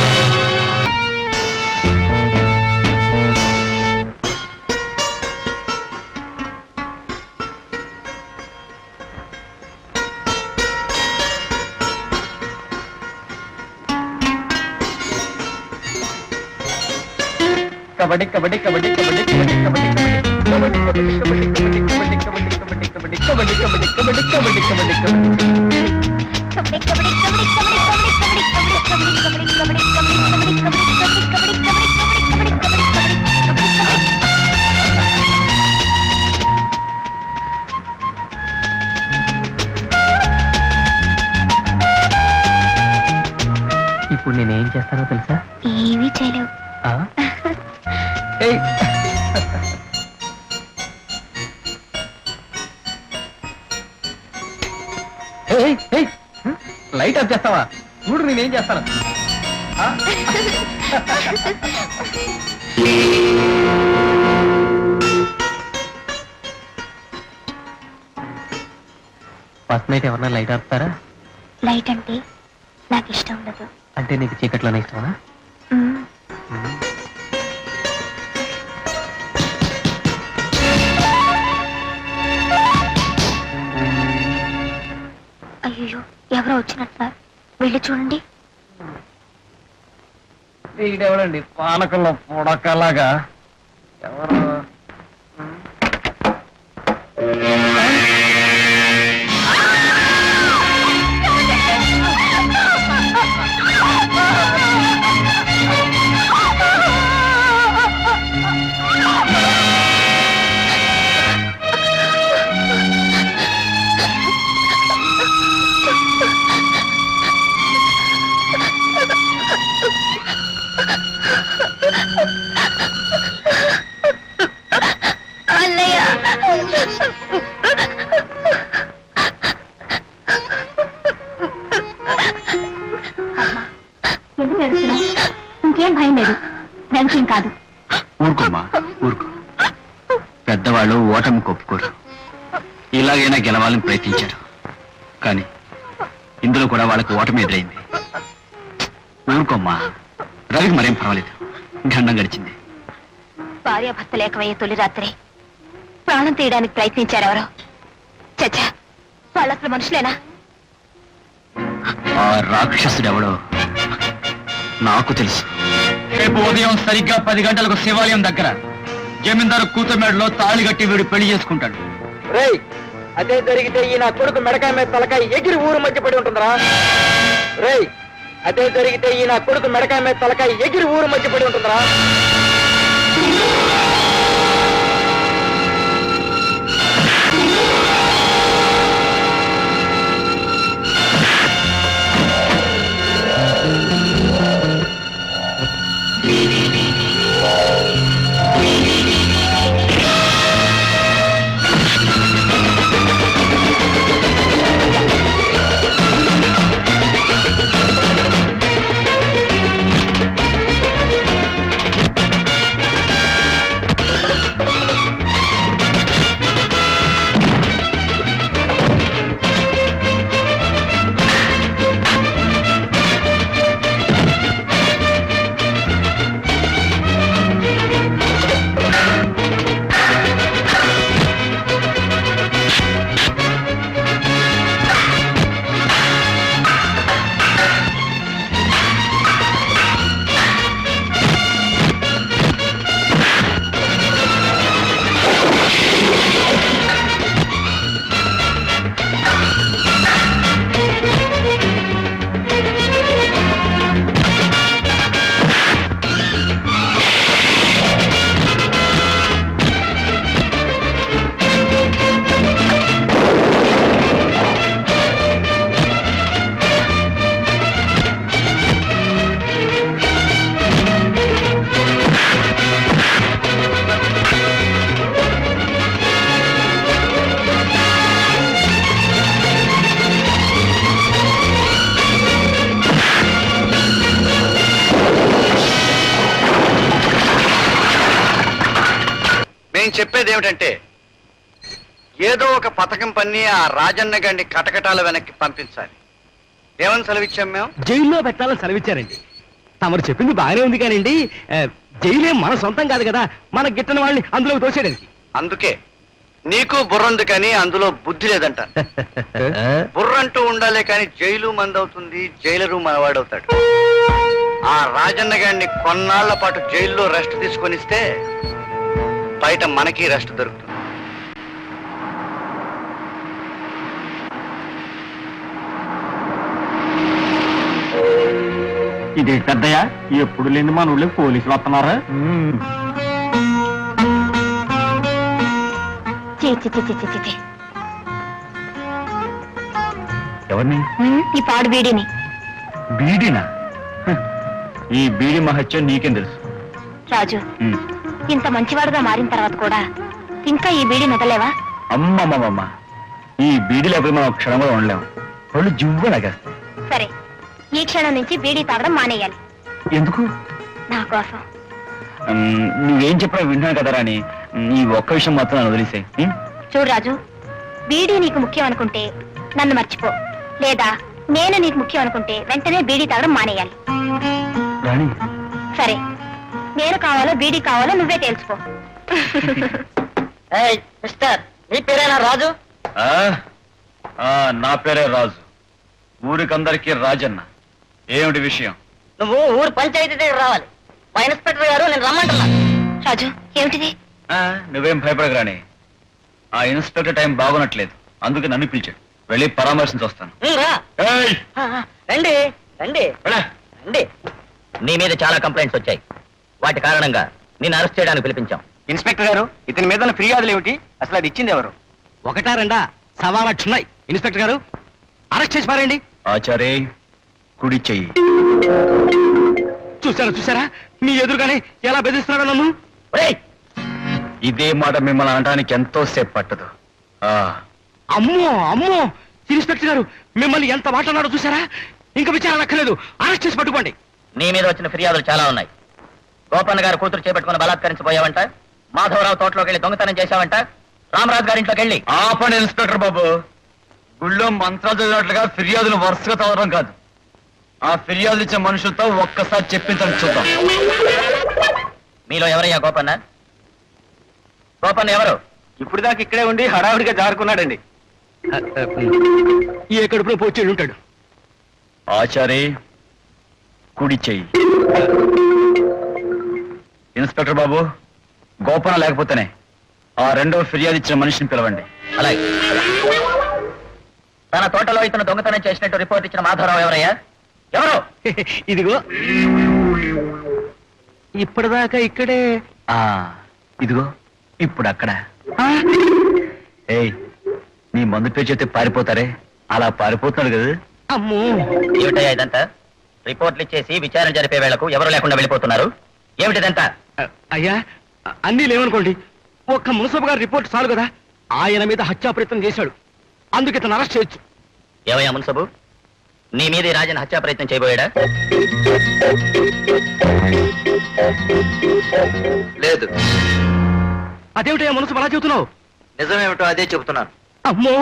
కబడ్డీ కబడ్డీ కబడ్డీ కబడ్డీ కబడ్డీ కబడ్డీ కబడ్డీ కబడ్డీ కబడ్డీ కబడ్డీ కబడ్డీ కబడ్డీ కబడ్డీ కబడ్డీ కబడ్డీ కబడ్డీ కబడ్డీ కబడ్డీ ఇప్పుడు నేనేం చేస్తానో తెలుసా? ఏమీ చేయలేవు. లైట్ ఆఫ్ చేస్తావా? చూడు నేనేం చేస్తాను. ఫస్ట్ నైట్ ఎవరన్నా లైట్ ఆపుతారా? లైట్ అంటే నాకు ఇష్టం ఉండదు. అంటే నీకు చీకట్లోనే ఇష్టమా? అయ్యో, ఎవరో వచ్చినట్టున్నారు. వెళ్ళి చూడండి. వీడెవడండి పానకంలో పొడకలాగా? ఎవరు? ఎందుకు ఏడుస్తున్నావు? ఇంకేం భయం లేదు. రవికేం కాదు. ఊరుకోమ్మా, ఊరుకో. పెద్దవాళ్ళు ఓటమి కొప్పుకోరు. ఇలాగైనా గెలవాలని ప్రయత్నించారు, కానీ ఇందులో కూడా వాళ్ళకి ఓటమి ఎదురైంది. ఊరుకోమ్మా, రవికి మరేం పర్వాలేదు. గండం గడిచింది. భార్యాభర్తలు ఏకమయ్యే తొలి రాత్రి ప్రాణం తీయడానికి ప్రయత్నించారు ఎవరో. చచ్చా, వాళ్ళు అసలు మనుషులేనా? ఆ రాక్షసుడెవడో నాకు తెలుసు. రేపు ఉదయం సరిగ్గా 10 గంటలకు శివాలయం దగ్గర జమీందారు కూతురుమేడలో తాళి కట్టి వీడు పెళ్లి చేసుకుంటాడు. రేయ్, అదే జరిగితే ఈ నా కొడుకు మెడకాయ మీద తలకాయ ఎగిరి ఊరు మధ్య పడి ఉంటుందిరా. రేయ్, అదే జరిగితే ఈ నా కొడుకు మెడకాయ మీద తలకాయ ఎగిరి ఊరు మధ్య పడి ఉంటుందిరా. చెప్పేది ఏమిటంటే ఏదో ఒక పథకం పన్ని ఆ రాజన్న గారిని కటకటాల వెనక్కి పంపించాలి. ఏమని సెలవిచ్చాం మేము? జైల్లో పెట్టాలని సెలవిచ్చారండి. తమరు చెప్పింది బాగానే ఉంది కానండి, జైలే మన సొంతం కాదు కదా, మన గిట్టని వాళ్ళని అందులోకి తోసేయడానికి. అందుకే నీకు బుర్రంది కానీ అందులో బుద్ధి లేదంట. బుర్రంటూ ఉండాలే కానీ జైలు మందవుతుంది, జైలరు మనవాడవుతాడు. ఆ రాజన్న గారిని కొన్నాళ్ల పాటు జైల్లో రెస్ట్ తీసుకొనిస్తే బయట మనకి రెస్ట్ దొరుకుతుంది. ఇదే పెద్దయ్య, ఎప్పుడు లేని మన ఊళ్ళో పోలీసులు వస్తున్నారా? ఎవరిని? ఈ పాడు బీడీని. బీడినా? ఈ బీడి మహత్యం నీకేం తెలుసు? రాజు, ఇంత మంచివాడుగా మారిన తర్వాత కూడా ఇంకా ఈ బీడీ నదలేవా? అమ్మమ్మమ్మ, ఈ బీడి లేకపోతే మనం క్షణం కూడా ఉండలేము. వాళ్ళు జువ్వు లాగేస్తాయి. సరే, ఈ క్షణం నుంచి బీడీ తాగడం మానేయాలి. ఎందుకు? నా కోసం. నువ్వేం చెప్పినా వింటాను కదా రాని, ఈ ఒక్క విషయం మాత్రం నన్ను వదిలేసాయి. చూడు రాజు, బీడీ నీకు ముఖ్యం అనుకుంటే నన్ను మర్చిపో, లేదా నేను నీకు ముఖ్యం అనుకుంటే వెంటనే బీడీ తాగడం మానేయాలి. రాణి, సరే, నేను కావాలో బీడీ కావాలో నువ్వే తేల్చుకో. మిస్టర్, నీ పేరేనా రాజు? నా పేరే రాజు, ఊరికందరికీ రాజన్న. ఏమిటి విషయం? నువ్వు ఊరు పంచాయతీ దగ్గర రావాలి. మా ఇన్స్పెక్టర్ గారు నేను రమ్మంటున్నా. రాజు, ఏమిటిది? నువ్వేం భయపడగరాని, ఆ ఇన్స్పెక్టర్ టైం బాగున్నట్లేదు, అందుకే నన్ను పిలిచాడు. వెళ్ళి పరామర్శించి వస్తాను. రండి రండి రండి. నీ మీద చాలా కంప్లైంట్స్ వచ్చాయి. వాటి కారణంగా నిన్ను అరెస్ట్ చేయడానికి పిలిపించాం. ఇన్స్పెక్టర్ గారు, ఇతని మీద ఫిర్యాదులు ఏమిటి? అసలు అది ఇచ్చింది ఎవరు? ఒకటా రెండా, 1.25 ఉన్నాయి. ఇన్స్పెక్టర్ గారు, అరెస్ట్ చేసి పారండి. ఆచారే, కుడి చెయ్యి. చూసారా మీ ఎదురుగానే ఎలా బెదిరిస్తున్నాడో నన్ను. ఇదే మాట మిమ్మల్ని అనడానికి ఎంతో సేపు పట్టదు. అమ్మో అమ్మో, ఇన్స్పెక్టర్ గారు మిమ్మల్ని ఎంత మాట అన్నాడో చూసారా? ఇంకా విచారణ అక్కర్లేదు, అరెస్ట్ చేసి పట్టుకోండి. నీ మీద వచ్చిన ఫిర్యాదులు చాలా ఉన్నాయి. గోపన్న గారు కూతురు చేపట్టుకుని బలాత్కరించబోయావంట, మాధవరావు తోటలోకి వెళ్ళి దొంగతనం చేశావంట, రామరాజు గారింట్లోకి వెళ్ళి. ఆపండి ఇన్స్పెక్టర్ బాబు, గుళ్ళో మంత్రాలు చదివినట్లుగా ఫిర్యాదులు వరుసగా చదవడం కాదు. ఆ ఫిర్యాదులు ఇచ్చే మనుషులతో ఒక్కసారి చెప్పించండి చూద్దాం. మీలో ఎవరయ్యా గోపన్న? గోపన్న ఎవరు? ఇప్పుడు దాకా ఇక్కడే ఉండి హడావుడిగా జారుకున్నాడండి. ఏ కడుపులో పోచేడు ఉంటాడు. ఆచారి, కుడి చెయ్యి. ఇన్స్పెక్టర్ బాబు, గోపన లేకపోతేనే ఆ రెండో ఫిర్యాదు ఇచ్చిన మనిషిని పిలవండి. అలాగే. తన తోటలో ఇతను దొంగతనం చేసినట్టు రిపోర్ట్ ఇచ్చిన మాధవరావు ఎవరయ్యా? ఎవరు? ఇదిగో, ఇప్పటిదాకా ఇక్కడే. ఇదిగో ఇప్పుడు అక్కడ. ఏయ్, నీ మందు పేరు చెప్తే పారిపోతారే, అలా పారిపోతున్నాడు కదా. అమ్మో, ఏమిటయ్యా ఇదంతా? రిపోర్ట్లు ఇచ్చేసి విచారణ జరిపే వేళకు ఎవరు లేకుండా వెళ్ళిపోతున్నారు. ఏమిటిదంతా? అయ్యా, అన్నీ లేవనుకోండి, ఒక్క మున్సబ్ గారి రిపోర్ట్ చాలు కదా. ఆయన మీద హత్యా ప్రయత్నం చేశాడు, అందుకు ఇతను అరెస్ట్ చేయొచ్చు. ఏవయ్యా మున్సబు, నీ మీద ఈ రాజన్ హత్యా ప్రయత్నం చేయబోయాడా? లేదు. అదేమిటయ్యా మున్సబ్ అలా చెబుతున్నావు? నిజమేమిటో అదే చెబుతున్నాను. అమ్మో,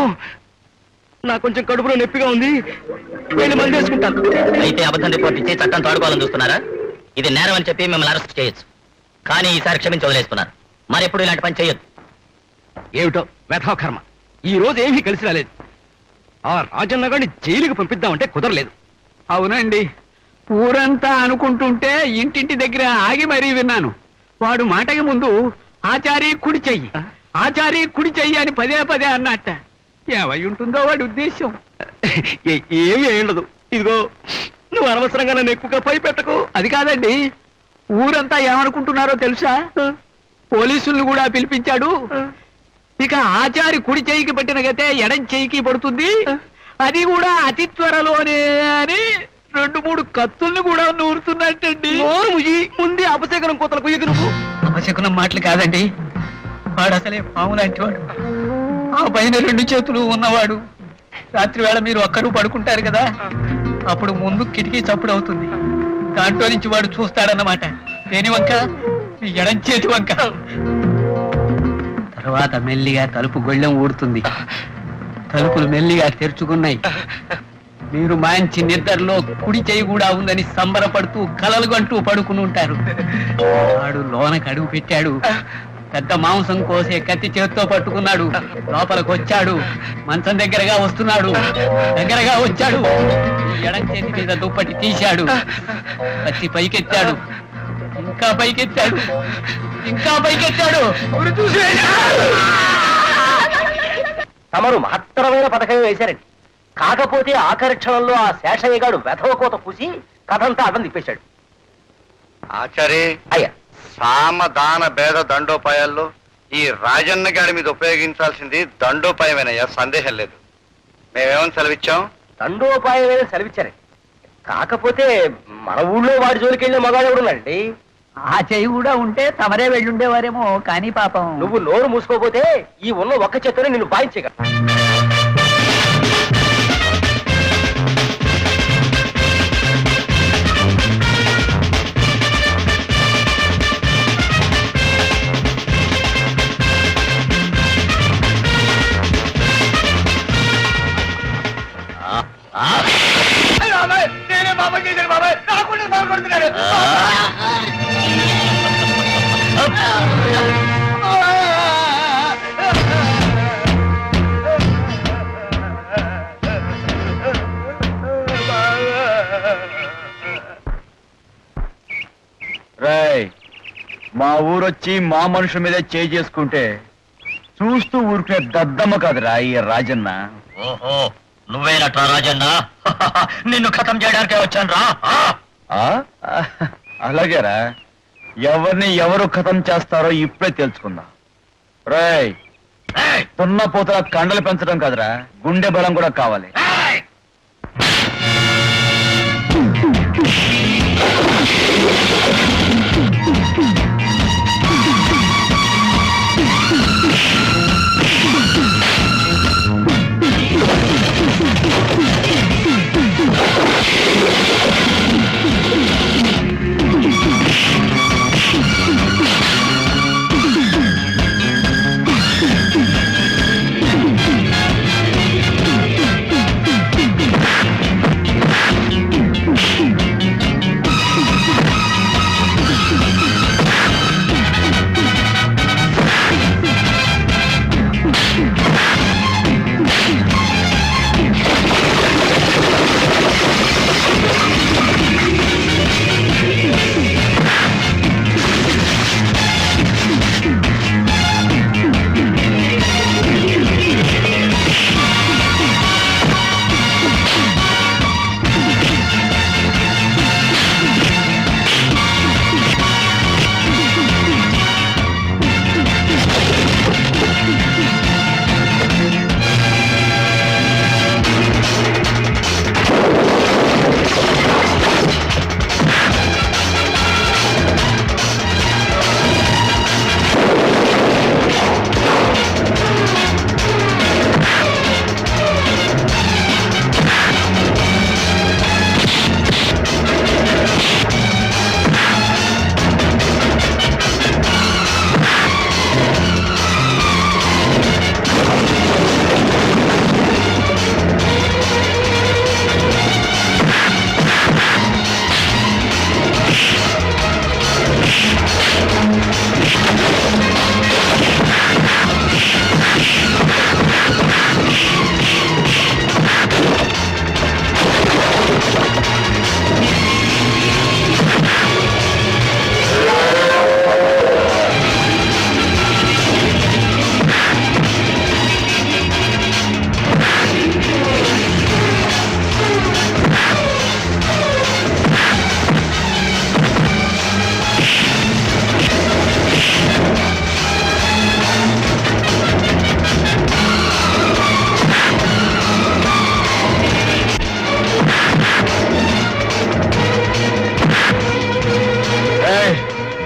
నాకు కొంచెం కడుపులో నొప్పిగా ఉంది, వెళ్ళి మంది వేసుకుంటాను. అయితే అబద్ధం రిపోర్ట్ ఇచ్చి చట్టం తోడుకోవాలని చూస్తున్నారా? ఇది నేరం అని చెప్పి మిమ్మల్ని అరెస్ట్ చేయొచ్చు, కానీ ఈసారి క్షమించి వదిలేస్తున్నారు. మరెప్పుడు ఇలాంటి పని చేయొద్దు. ఏమిటో వెధవ కర్మ, ఈ రోజు ఏమీ కలిసి రాలేదు. ఆ రాజన్న గారిని జైలుకి పంపిద్దామంటే కుదరలేదు. అవునండి, ఊరంతా అనుకుంటుంటే ఇంటింటి దగ్గర ఆగి మరీ విన్నాను. వాడు మాటకి ముందు ఆచారి కుడి చెయ్యి, ఆచారి కుడి చెయ్యి అని పదే పదే అన్నట్ట. ఏమై ఉంటుందో వాడి ఉద్దేశం. ఏమీ ఉండదు. ఇదిగో, నువ్వు అనవసరంగా నన్ను ఎక్కువగా భయపెట్టకు. అది కాదండి, ఊరంతా ఏమనుకుంటున్నారో తెలుసా? పోలీసుల్ని కూడా పిలిపించాడు. ఇక ఆచారి కుడి చెయ్యికి పట్టిన గతే ఎడం చెయ్యికి పడుతుంది, అది కూడా అతి త్వరలోనే అని 2-3 కత్తుల్ని కూడా నూరుతున్నట్టండి. ముందే అపశకనం కోతలకు ఎగు. నువ్వు అపశకునం మాటలు కాదండి, వాడు అసలే పాము లాంటి వాడు. ఆ పైన 2 చేతులు ఉన్నవాడు. రాత్రి వేళ మీరు ఒక్కరు పడుకుంటారు కదా, అప్పుడు ముందు కిటికీ చప్పుడు అవుతుంది. దాంట్లో నుంచి వాడు చూస్తాడన్నమాట. దేని వంక? ఎడం చేతి వంక. తర్వాత మెల్లిగా తలుపు గొళ్ళెం ఊడుతుంది. తలుపులు మెల్లిగా తెరుచుకున్నాయి. మీరు మంచి నిద్రలో కుడి చేయి కూడా ఉందని సంబరపడుతూ కలలు గంటూ పడుకుని ఉంటారు. వాడు లోనకి అడుగు పెట్టాడు. పెద్ద మాంసం కోసే కత్తి చేత్తో పట్టుకున్నాడు. లోపలికి వచ్చాడు. మంచం దగ్గరగా వస్తున్నాడు. దగ్గరగా వచ్చాడు. ఎడం చేతి మీద దుప్పటి తీశాడు. కత్తి పైకెత్తాడు. ఇంకా పైకెత్తాడు. ఇంకా పైకెత్తాడు. తమరు మహత్తరమైన పథకం వేశారండి. కాకపోతే ఆఖరి క్షణంలో ఆ శేషయ్య గాడు వెధవ కోత పూసి కథంతా అడ్డం తిప్పేశాడు. ఆచారి అయ్యా, సామదాన భేద దండోపాయాల్లో ఈ రాజన్న గారి మీద ఉపయోగించాల్సింది దండోపాయమేనయ్యా, సందేహం లేదు. మేమేమని సెలవిచ్చాం? దండోపాయమైన సెలవిచ్చారండి. కాకపోతే మన ఊళ్ళో వాడి జోలికి వెళ్ళిన మగాడు ఎవడున్నాడండి? ఆ చెయ్యి కూడా ఉంటే తమరే వెళ్ళుండేవారేమో. కానీ పాపం నువ్వు నోరు మూసుకోపోతే ఈ ఉన్న ఒక్క చేత్తోనే నిన్ను బాయించగా. రాయ్, మా ఊరొచ్చి మా మనుషుల మీద చేయి చేసుకుంటే చూస్తూ ఊరుకునే దద్దమ్మ కాదురా ఈ రాజన్న. ఓహో, నువ్వేనట్రా రాజన్న? నిన్ను ఖతం చేయడానికే వచ్చాను రా. అలాగేరా, ఎవరిని ఎవరు ఖతం చేస్తారో ఇప్పుడే తెలుసుకుందాం. రాయ్, తున్న పోతల కండలు పెంచడం కాదురా, గుండె బలం కూడా కావాలి.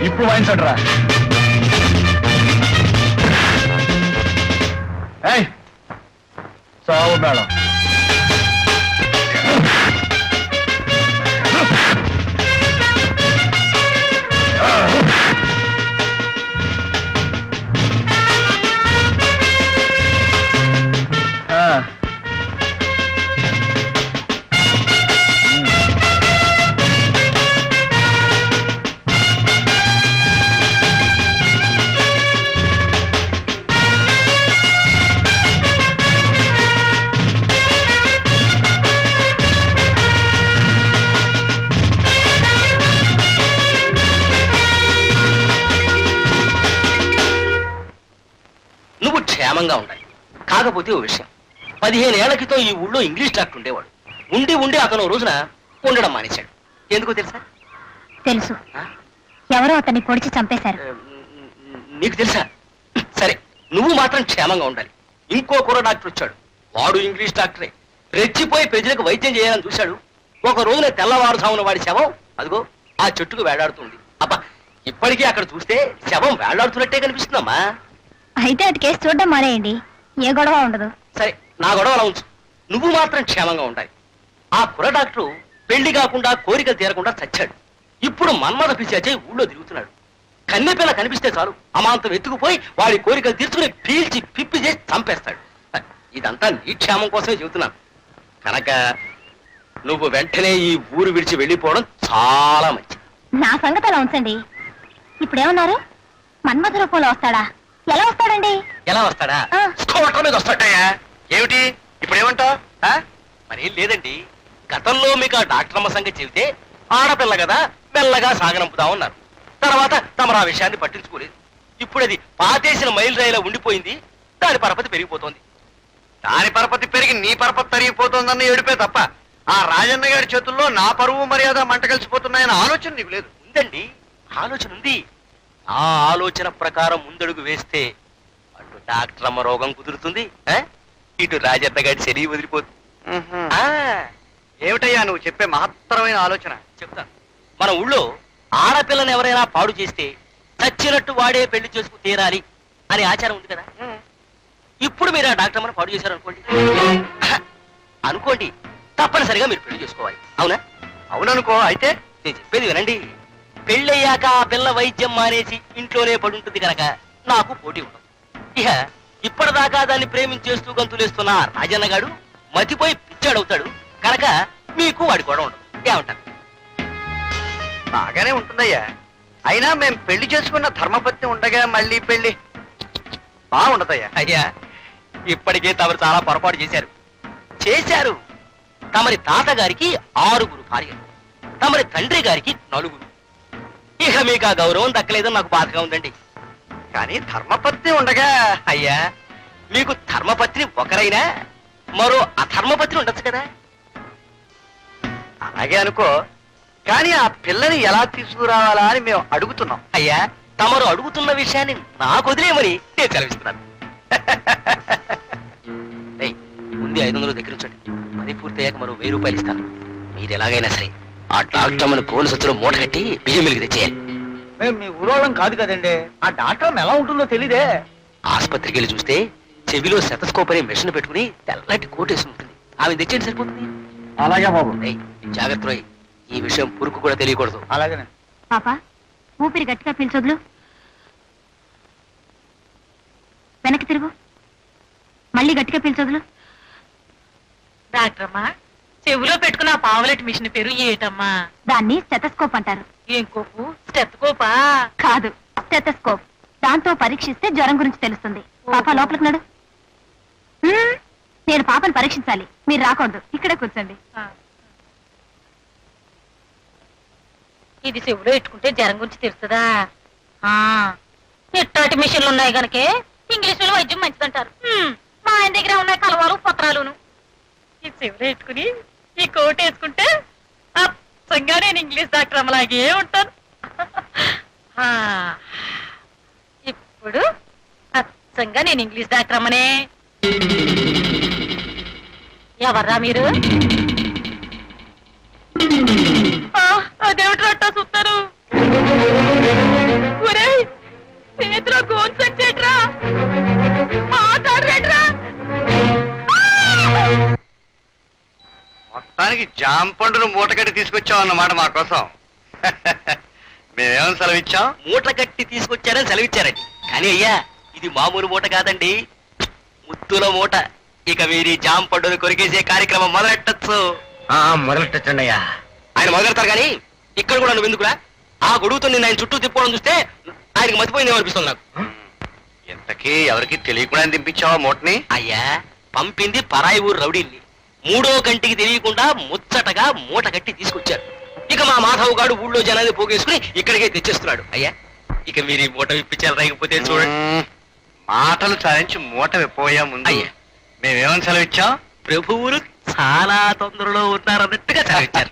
ఇప్పుడు వాయించడ్రా. చావు మేడం. క్షేమంగా ఉండాలి. కాకపోతే ఓ విషయం, 15 ఏళ్ల క్రితం ఈ ఊళ్ళో ఇంగ్లీష్ డాక్టర్ ఉండేవాడు. ఉండి అతను ఓ రోజున ఉండడం మానేశాడు. ఎందుకో తెలుసా? తెలుసు, ఎవరో అతన్ని పొడిచి చంపేశారు. నీకు తెలుసా? సరే, నువ్వు మాత్రం క్షేమంగా ఉండాలి. ఇంకో కుర్ర డాక్టర్ వచ్చాడు. వాడు ఇంగ్లీష్ డాక్టరే. రెచ్చిపోయి ప్రజలకు వైద్యం చేయాలని చూశాడు. ఒక రోజున తెల్లవారుజామున వాడి శవం అదిగో ఆ చెట్టుకు వేలాడుతుంది. అబ్బా, ఇప్పటికీ అక్కడ చూస్తే శవం వేలాడుతున్నట్టే కనిపిస్తుందమ్మా. అయితే అటు కేసు చూడడం మానేయండి, ఏ గొడవ ఉండదు. సరే, నా గొడవ అలా ఉంచు. నువ్వు మాత్రం క్షేమంగా ఉండాలి. ఆ కుర్ర డాక్టరు పెళ్లి కాకుండా కోరికలు తీరకుండా చచ్చాడు. ఇప్పుడు మన్మథ పిశాచే ఊళ్ళో తిరుగుతున్నాడు. కన్నెపిల్ల కనిపిస్తే చాలు అమాంతం ఎత్తుకుపోయి వాడి కోరికలు తీర్చుకుని పీల్చి పిప్పి చేసి చంపేస్తాడు. ఇదంతా నీ క్షేమం కోసమే చెబుతున్నాను. కనుక నువ్వు వెంటనే ఈ ఊరు విడిచి వెళ్ళిపోవడం చాలా మంచిది. నా సంగతి అలా ఉంచండి. ఇప్పుడేమన్నారు? మన్మథ రూపంలో వస్తాడా? ఎలా వస్తాడండి? ఎలా వస్తాడా? ఆ. స్కూటర్ మీద వస్తాడయ్యా. ఏమిటి ఇప్పుడు ఏమంటావు? మరేం లేదండి, గతంలో మీకు ఆ డాక్టర్ అమ్మ సంగతి చెబితే ఆడపిల్ల కదా మెల్లగా సాగనంపుదామన్నారు. తర్వాత తమరు ఆ విషయాన్ని పట్టించుకోలేదు. ఇప్పుడు అది పాతేసిన మైలు రైలా ఉండిపోయింది. దాని పరపతి పెరిగిపోతోంది. దాని పరపతి పెరిగి నీ పరపతి తరిగిపోతుందన్న ఏడిపే తప్ప ఆ రాజన్న గారి చేతుల్లో నా పరువు మర్యాద మంట కలిసిపోతున్నాయన్న ఆలోచన నీకు లేదు. ఉందండి, ఆలోచన ఉంది. ఆ ఆలోచన ప్రకారం ముందడుగు వేస్తే అటు డాక్టర్ అమ్మ రోగం కుదురుతుంది, ఇటు రాజన్న గారి శరీరం వదిలిపోతుంది. ఆ, ఏమిటయ్యా నువ్వు చెప్పే మహత్తరమైన ఆలోచన? చెప్తాను. మన ఊళ్ళో ఆడపిల్లని ఎవరైనా పాడు చేస్తే చచ్చినట్టు వాడే పెళ్లి చేసుకు తీరాలి అనే ఆచారం ఉంది కదా. ఇప్పుడు మీరు ఆ డాక్టర్ అమ్మని పాడు చేశారు అనుకోండి, తప్పనిసరిగా మీరు పెళ్లి చేసుకోవాలి. అవునా? అవుననుకో. అయితే నేను చెప్పేది వినండి. పెళ్ళయ్యాక ఆ పిల్ల వైద్యం మానేసి ఇంట్లోనే పడుంటుంది కనుక నాకు పోటీ ఉండదు. ఇక ఇప్పటిదాకా దాన్ని ప్రేమించేస్తూ గంతులేస్తున్న ఆ రాజన్న గాడు మతిపోయి పిచ్చాడవుతాడు కనుక మీకు వాడి కూడా ఉండదు. ఏమంటారు? బాగానే ఉంటుందయ్యా. అయినా మేం పెళ్లి చేసుకున్న ధర్మపత్ని ఉండగా మళ్ళీ పెళ్లి బాగుండదయ్యా. అయ్యా, ఇప్పటికే తమరు చాలా పొరపాటు చేశారు. తమరి తాతగారికి 6 భార్యలు, తమరి తండ్రి గారికి 4. ఇక మీకు ఆ గౌరవం దక్కలేదని నాకు బాధగా ఉందండి. కానీ ధర్మపత్ని ఉండగా అయ్యా, మీకు ధర్మపత్ని ఒకరైనా మరో అధర్మపత్ని ఉండొచ్చు కదా. అలాగే అనుకో. కానీ ఆ పిల్లని ఎలా తీసుకురావాలా అని మేము అడుగుతున్నాం. అయ్యా, తమరు అడుగుతున్న విషయాన్ని నాకు వదిలేమని నేను సెలవిస్తున్నాను. ఏయ్, ముందు 500 దగ్గర ఉంచండి. పని పూర్తయ్యాక మరో 1000 రూపాయలు ఇస్తాను. మీరు ఎలాగైనా సరే ఆ డాక్టర్ మన కోలు సత్తులో మూట కట్టి బియ్యం మిలికి తెచ్చేయాలి. మేము మీ ఊరోళ్ళం కాదు కదండి, ఆ డాక్టర్ ఎలా ఉంటుందో తెలీదే. ఆసుపత్రికి వెళ్ళి చూస్తే చెవిలో సెతస్కోప్ అనే మెషిన్ పెట్టుకుని తెల్లటి కోట్ వేసి ఉంటుంది. ఆమె తెచ్చేయండి, సరిపోతుంది. అలాగే బాబు. ఏయ్, జాగ్రత్త రోయ్. ఈ విషయం పురుకు కూడా తెలియకూడదు. అలాగేనే. పాప, ఊపిరి గట్టిగా పీల్చొద్లు. వెనక్కి తిరుగు. మళ్ళీ గట్టిగా పీల్చొద్లు. డాక్టర్ అమ్మా, చెవిలో పెట్టుకున్న ఆ పావులెట్ మిషన్ పేరు ఏటమ్మా? దాన్ని స్టెతస్కోప్ అంటారు. ఏం కోపు? స్టెత్కోపా? కాదు, స్టెతస్కోప్. దాంతో పరీక్షిస్తే జ్వరం గురించి తెలుస్తుంది. పాప లోపలికి నడు. నేను పాపను పరీక్షించాలి, మీరు రాకూడదు. ఇక్కడే కూర్చోండి. ఇది చెవిలో పెట్టుకుంటే జ్వరం గురించి తెలుస్తుందా? ఎట్టాటి మిషన్లు ఉన్నాయి కనుకే ఇంగ్లీష్ లో వైద్యం మంచిదంటారు. మా ఆయన దగ్గర ఉన్నాయి కలవాలు పత్రాలును. ఈ చెవిలో పెట్టుకుని ఈ కోట్ వేసుకుంటే అచ్చంగా నేను ఇంగ్లీష్ డాక్టర్ అమ్మలాగే ఉంటాను. ఇప్పుడు అచ్చంగా నేను ఇంగ్లీష్ డాక్టర్ అమ్మనే. ఎవర్రా మీరు? అదేమిటి అట్టా చూస్తారు? చేతిలో గోన్ సంచేట్రా, మాట్లాడరేట్రా. మొత్తానికి జామ పండును మూట కట్టి తీసుకొచ్చావు అన్నమాట మా కోసం. మేమేమని సెలవిచ్చాం? మూట కట్టి తీసుకొచ్చారని సెలవిచ్చారండి. కానీ అయ్యా, ఇది మామూలు మూట కాదండి, ముద్దుల మూట. ఇక వీరి జామ పండును కొరికేసే కార్యక్రమం మొదలెట్టచ్చు. మొదలెట్టండి అయ్యా. ఆయన మొదలెడతారు కానీ ఇక్కడ కూడా నువ్వు ఎందుకురా? ఆ గొడుగుతో నేను ఆయన చుట్టూ తిప్పుకోవడం చూస్తే ఆయనకి మతిపోయిందేమో అనిపిస్తుంది నాకు. ఇంతకీ ఎవరికి తెలియకుండా దింపించావా మూటని? అయ్యా, పంపింది పరాయి ఊరు రౌడీల్ని. 3వ కంటికి తెలియకుండా ముచ్చటగా మూట కట్టి తీసుకొచ్చారు. ఇక మా మాధవ్ గాడు ఊళ్ళో జనాన్ని పోగేసుకుని ఇక్కడికే తెచ్చేస్తున్నాడు. అయ్యా, ఇక మీరు ఈ మూట విప్పించాలి, రాకపోతే చూడండి. మాటలు సాధించి మూట విప్పోయా ముందు మేమేమని సెలవిచ్చాం? ప్రభువులు చాలా తొందరలో ఉన్నారన్నట్టుగా చదివించారు.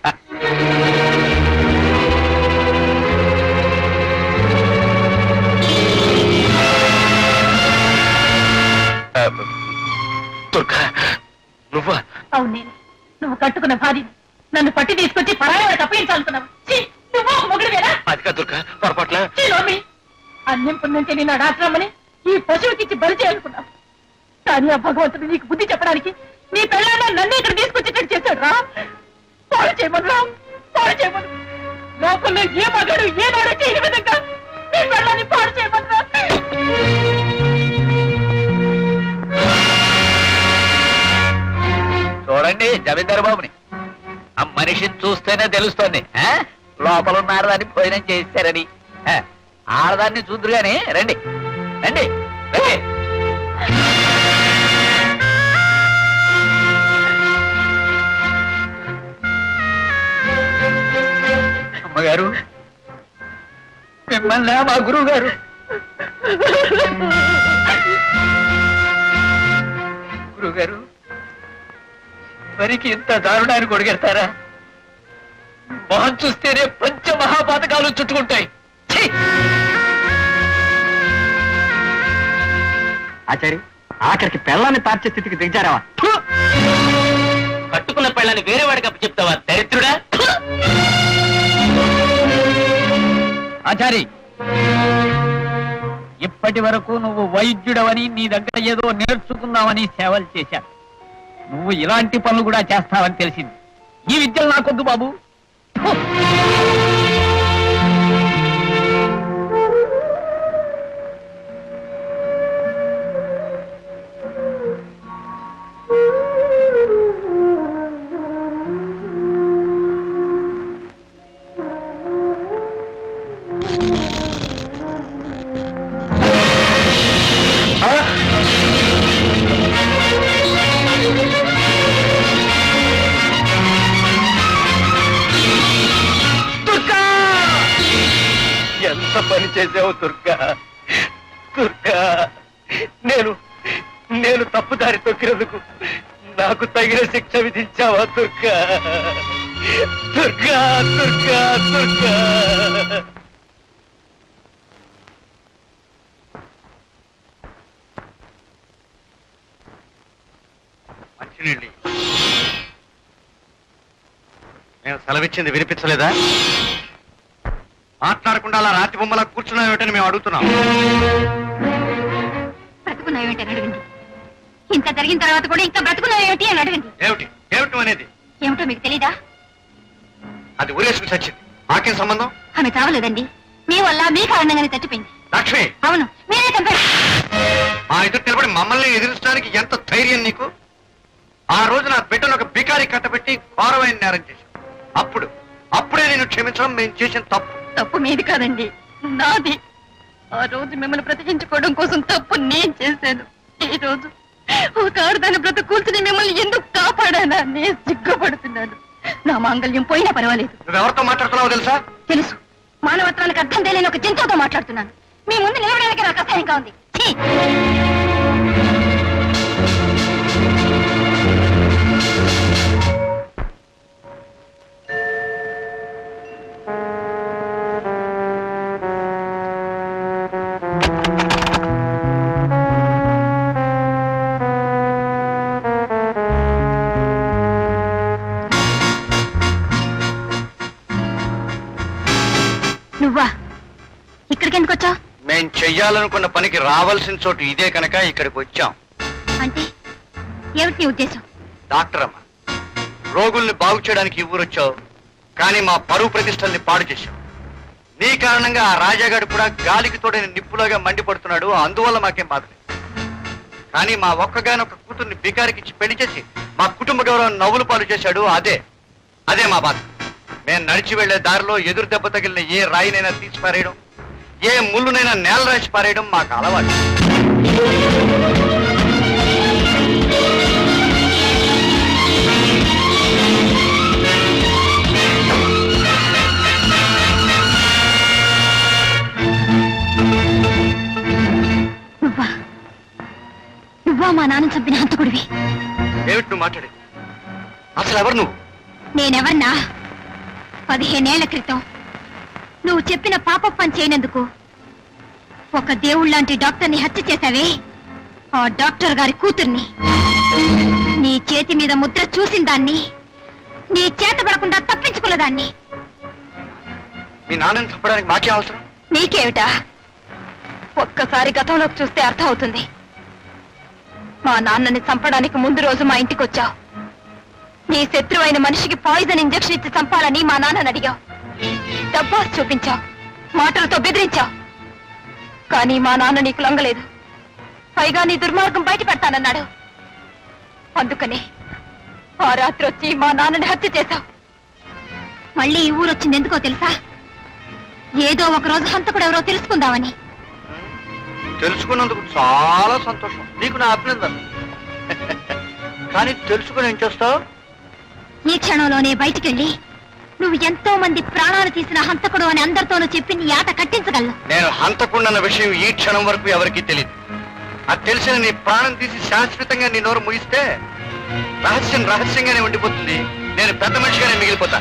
దుర్గా నువ్వా? అవును నేను. నువ్వు కట్టుకున్న భార్య నన్ను పట్టి తీసుకొచ్చి పరాయి వాడికి అప్పగించాలనుకున్నావు. నువ్వు మొగుడువేనా? అదిగా దుర్గా పొరపాట్ల అన్యం పుణ్యం తెలియని డాక్టరమ్మని ఈ పశువుకిచ్చి బలి చేయాలనుకున్నావు. కానీ ఆ భగవంతుడు నీకు బుద్ధి చెప్పడానికి నీ పెళ్ళాన్ని నన్ను ఇక్కడ తీసుకొచ్చేటట్టు చేశాడు రా. పాడు చేయమను రా, పాడు చేయమను. లోకంలో ఏ మగాడు ఏ నాడు చేయని విధంగా నీ పెళ్ళాన్ని పాడు చేయమను రా. చూడండి జమీందారు బాబుని, ఆ మనిషిని చూస్తేనే తెలుస్తోంది లోపల ఉన్నారు అని భోజనం చేశారని. ఆడదాన్ని చూద్దరు గాని రండి రండి రండి. అమ్మగారు మిమ్మల్ని మా గురువు గారు. గురువు గారు మరికి ఇంత దారుణాన్ని కొడిగెడతారా? మొహం చూస్తేనే పంచ మహాపాతకాలు చుట్టుకుంటాయి. ఆచారి ఆఖరికి పెళ్ళాన్ని తార్చే స్థితికి దిగజారావా? కట్టుకున్న పెళ్ళని వేరే వాడికి అప్పు చెప్తావా దరిద్రుడా? ఆచారి, ఇప్పటి వరకు నువ్వు వైద్యుడవని నీ దగ్గర ఏదో నేర్చుకుందామని సేవలు చేశావు. నువ్వు ఇలాంటి పనులు కూడా చేస్తావని తెలిసింది. ఈ విద్యలు నాకొద్దు బాబు. ఎంత పని చేసావు దుర్గా? దుర్గా నేను తప్పుదారి తొక్కినందుకు నాకు తగిన శిక్ష విధించావా దుర్గా? దుర్గా దుర్గా దుర్గా మంచినీళ్ళు నేను సెలవిచ్చింది వినిపించలేదా? మాట్లాడకుండా అలా రాతి బొమ్మలా కూర్చున్నావేటని మేము అడుగుతున్నాం. బ్రతుకున్నావేంటి అని అడగండి. ఇంత జరిగిన తర్వాత కూడా ఇంకా బ్రతుకున్నావేమిటి అని అడగండి. ఏమిటి ఏమిటి అనేది? ఏమిటో మీకు తెలీదా? అది ఊరేసుకు చచ్చింది. మాకేం సంబంధం? ఆమె చావలేదండి. మీ వల్ల మీ కారణంగానే చచ్చిపోయింది. లక్ష్మి, అవును, మీరే చంపారు. మా ఎదురు నిలబడి మమ్మల్ని ఎదిరించడానికి ఎంత ధైర్యం నీకు? ఆ రోజు నా బిడ్డను ఒక బికారి కట్టబెట్టి ఘోరమైన నేరం చేశాను. అప్పుడే నేను క్షమించడం మేము చేసిన తప్పు. తప్పు మీది కాదండి, నాది. ఆ రోజు మిమ్మల్ని బ్రతికించుకోవడం కోసం తప్పు నేను చేశాను. ఈ రోజు ఒక ఆడదాన్ని బ్రతుకూల్చుని మిమ్మల్ని ఎందుకు కాపాడానా నేను సిగ్గుపడుతున్నాను. నా మాంగళ్యం పోయినా పర్వాలేదు. నువ్వెవరితో మాట్లాడుతున్నావో తెలుసా? తెలుసు. మానవత్వానికి అర్థం తెలియని ఒక జంతువుతో మాట్లాడుతున్నాను. మీ ముందు నిలవడానికి నాకు అసహ్యంగా ఉంది. ఛీ! నువ్వా? ఇక్కడికి ఎందుకు వచ్చావు? మేం చెయ్యాలనుకున్న పనికి రావాల్సిన చోటు ఇదే కనుక ఇక్కడికి వచ్చాం. అంటే ఏమిటి నీ ఉద్దేశం? డాక్టర్ అమ్మ, రోగుల్ని బాగు చేయడానికి ఈ ఊరొచ్చావు, కానీ మా పరువు ప్రతిష్టల్ని పాడు చేశావు. నీ కారణంగా ఆ రాజాగాడు కూడా గాలికి తోడని నిప్పులాగా మండిపడుతున్నాడు. అందువల్ల మాకేం బాధ లేదు. కానీ మా ఒక్కగానొక్క కూతుర్ని బికారికిచ్చి పెళ్లి చేసి మా కుటుంబ గౌరవం నవ్వులు పాలు చేశాడు. అదే మా బాధ. మేము నడిచి వెళ్లే దారిలో ఎదురు దెబ్బ తగిలిన ఏ రాయినైనా తీసి పారేయడం, ఏ ముళ్ళునైనా నేల రాసి పారేయడం మాకు అలవాటు. నువ్వా? నువ్వా మా నాన్న చంపిన హంతకుడివి. ఏమిటి నువ్వు మాట్లాడే? అసలు ఎవరు నువ్వు? నేనెవర్నా? 15 ఏళ్ల క్రితం నువ్వు చెప్పిన పాప పని చేయనందుకు ఒక దేవుళ్ళంటి డాక్టర్ని హత్య చేశావే, ఆ డాక్టర్ గారి కూతుర్ని. నీ చేతి మీద ముద్ర చూసిన దాన్ని, నీ చేత పడకుండా తప్పించుకున్న దాన్ని. మీ నాన్నని చంపడానికి మాకే అవసరం? నీకేమిటా? ఒక్కసారి గతంలోకి చూస్తే అర్థం అవుతుంది. మా నాన్నని చంపడానికి ముందు రోజు మా ఇంటికి వచ్చావు. నీ శత్రువైన మనిషికి పాయిజన్ ఇంజెక్షన్ ఇచ్చి చంపాలని మా నాన్నని అడిగావు. డబ్బాస్ చూపించావు, మాటలతో బెదిరించావు. కానీ మా నాన్న నీకు లొంగలేదు. పైగా నీ దుర్మార్గం బయట పెడతానన్నాడు. అందుకనే ఆ రాత్రి వచ్చి మా నాన్నని హత్య చేశావు. మళ్ళీ ఈ ఊరు వచ్చింది ఎందుకో తెలుసా? ఏదో ఒక రోజు హంతకుడు ఎవరో తెలుసుకుందామని. తెలుసుకున్నందుకు చాలా సంతోషం, నీకు నా అభినందన. కానీ తెలుసుకుని ఏం చేస్తావు? ఈ క్షణంలోనే బయటికెళ్ళి నువ్వు ఎంతో మంది ప్రాణాలు తీసిన హంతకుడు అని అందరితోనూ చెప్పి నీ ఆట కట్టించగలను. నేను హంతకుండన్న విషయం ఈ క్షణం వరకు ఎవరికీ తెలియదు. అది తెలిసిన నీ ప్రాణం తీసి శాశ్వతంగా నీ నోరు ముగిస్తే రహస్యం రహస్యంగానే ఉండిపోతుంది. నేను పెద్ద మనిషిగానే మిగిలిపోతా.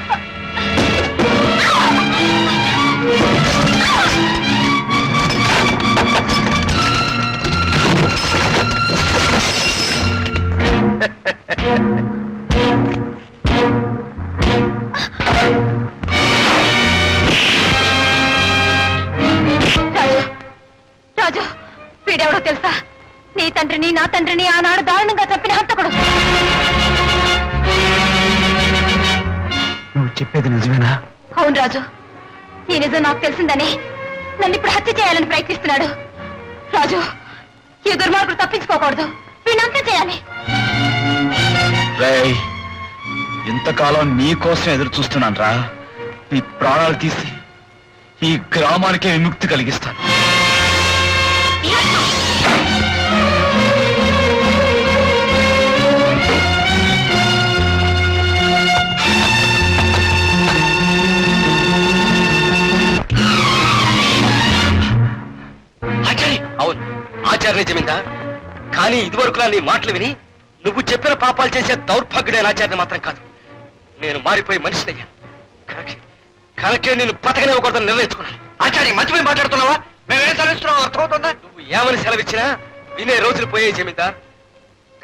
రాజు, వీడెవడో తెలుసా? నీ తండ్రిని నా తండ్రిని ఆనాడు దారుణంగా చంపిన హంతకుడు. నువ్వు చెప్పేది నిజమేనా? అవును రాజు, ఈ నిజం నాకు తెలిసిందని నన్ను ఇప్పుడు హత్య చేయాలని ప్రయత్నిస్తున్నాడు. రాజు, ఈ దుర్మార్గుడు తప్పించుకోకూడదు. వీళ్ళంతా చేయాలి. ఇంతకాలం నీ కోసం ఎదురు చూస్తున్నాను రా. నీ ప్రాణాలు తీసి ఈ గ్రామానికే విముక్తి కలిగిస్తాను. అవును, ఆచార్య జమీందార్. కానీ ఇదివరకు నీ మాటలు విని నువ్వు చెప్పిన పాపాలు చేసే దౌర్భాగ్యుడైన ఆచార్య మాత్రం కాదు. నేను మారిపోయి మనిషినయ్యాను. కనుకే నేను బతకనివ్వకూడదని నిర్ణయించుకున్నాను. ఆచార్య మర్చిపోయి మాట్లాడుతున్నావా? మేమేం సెలవిస్తున్నావు అర్థమవుతుందా? నువ్వు ఏమని సెలవిచ్చినా వినే రోజులు పోయాయి జమీందార్.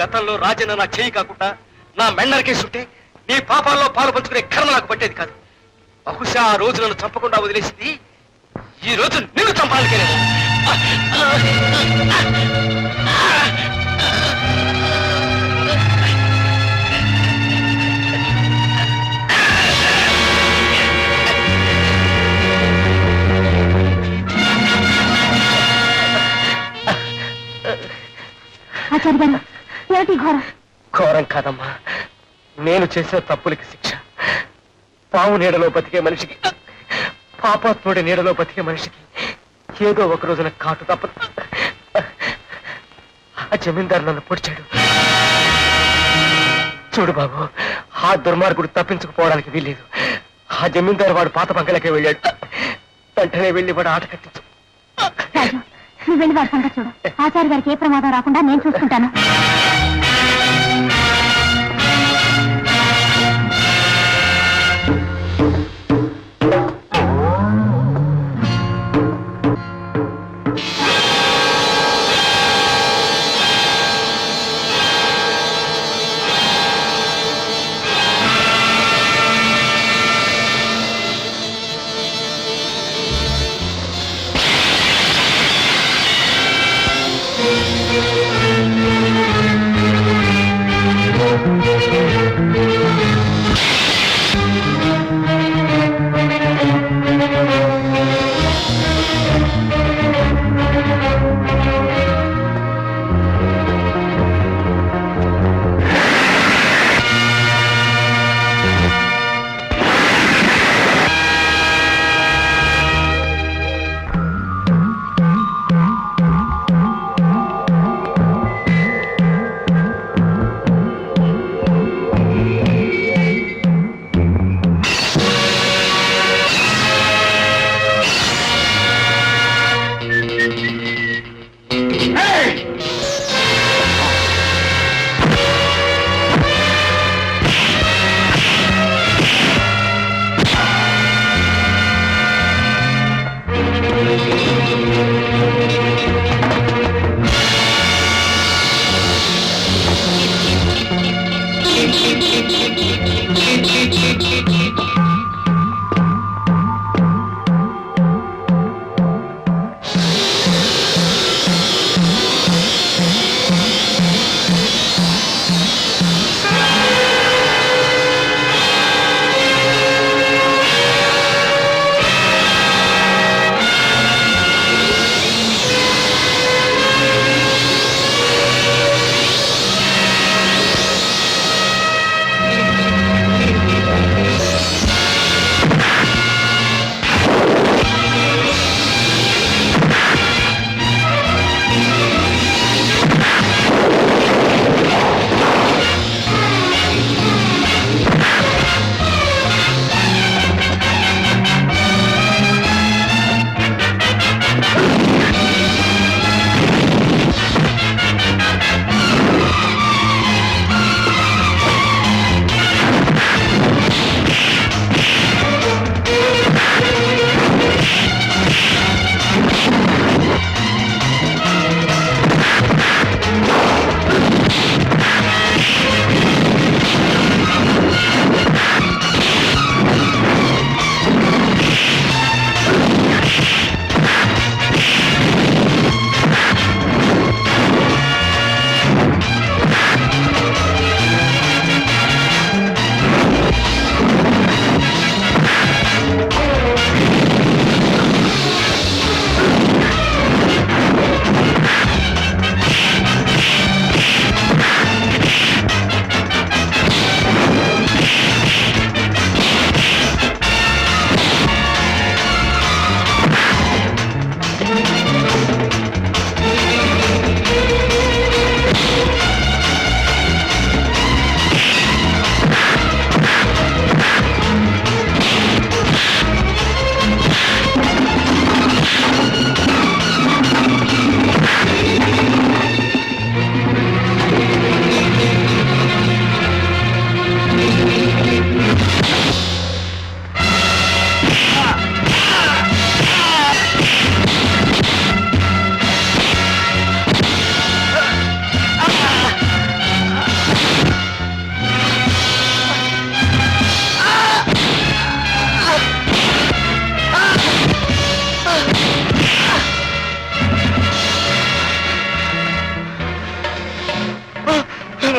గతంలో రాజన్న నా చేయి కాకుండా నా మెండరికేసుంటే నీ పాపాల్లో పాలు పంచుకునే కర్మ నాకు పట్టేది కాదు. బహుశా ఆ రోజు నన్ను చంపకుండా వదిలేసింది ఈ రోజు నిన్ను చంపాలకేనేమో. ఆచార్య గారు, ఏమిటి ఘోరం? ఘోరం కాదమ్మా, నేను చేసిన తప్పులకి శిక్ష. పాము నీడలో బతికే మనిషికి, పాపాత్ముడి నీడలో బతికే మనిషికి ఏదో ఒక రోజున కాటు తప్పదు. ఆ జమీందారు నన్ను పొడిచాడు. చూడు బాబు, ఆ దుర్మార్గుడు తప్పించుకుపోవడానికి వీల్లేదు. ఆ జమీందారు వాడు పాత బంకలకే వెళ్ళాడు. వెంటనే వెళ్ళి వాడు ఆట కట్టించు. రాజు, నువ్వు వెళ్ళి వాడి సంగతి చూడు. ఆచార్య గారికి ఏ ప్రమాదం రాకుండా నేను చూసుకుంటాను.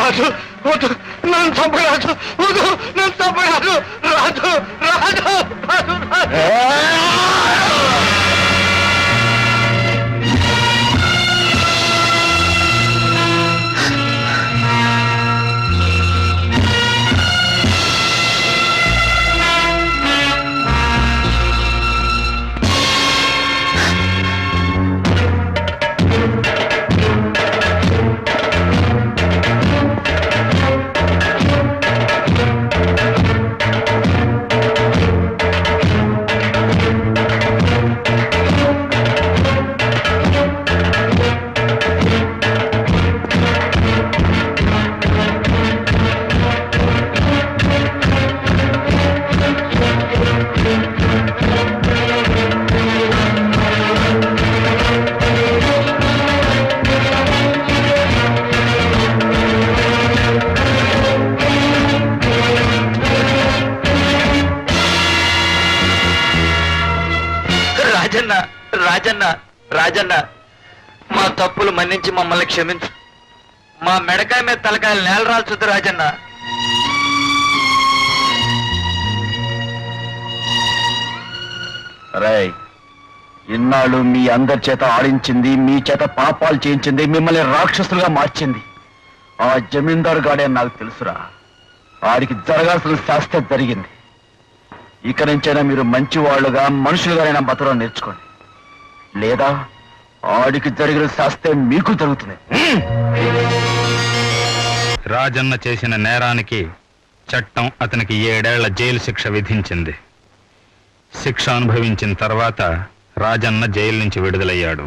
రాజు వద్దు, నన్ను చంపరాజు, వద్దు, నన్ను చంపరాజు, రాజు రాజు రాజు రాజన్న రాజన్న రాజన్న మా తప్పులు మన్నించి మమ్మల్ని క్షమించు. మా మెడకాయ మీద తలకాయలు నేల రాల్చొద్దు రాజన్న. రై, ఇన్నాళ్ళు మీ అందరి చేత ఆడించింది, మీ చేత పాపాలు చేయించింది, మిమ్మల్ని రాక్షసులుగా మార్చింది ఆ జమీందారు గాడే నాకు తెలుసురా. ఆడికి జరగాల్సిన శాస్త్ర జరిగింది. ఇక నుంచైనా మీరు మంచి వాళ్ళుగా మనుషులుగానైనా బతకడం నేర్చుకోండి, లేదా ఆడికి జరిగిన శాస్త్రే మీకు జరుగుతుంది. రాజన్న చేసిన నేరానికి చట్టం అతనికి 7 ఏళ్ల జైలు శిక్ష విధించింది. శిక్ష అనుభవించిన తర్వాత రాజన్న జైలు నుంచి విడుదలయ్యాడు.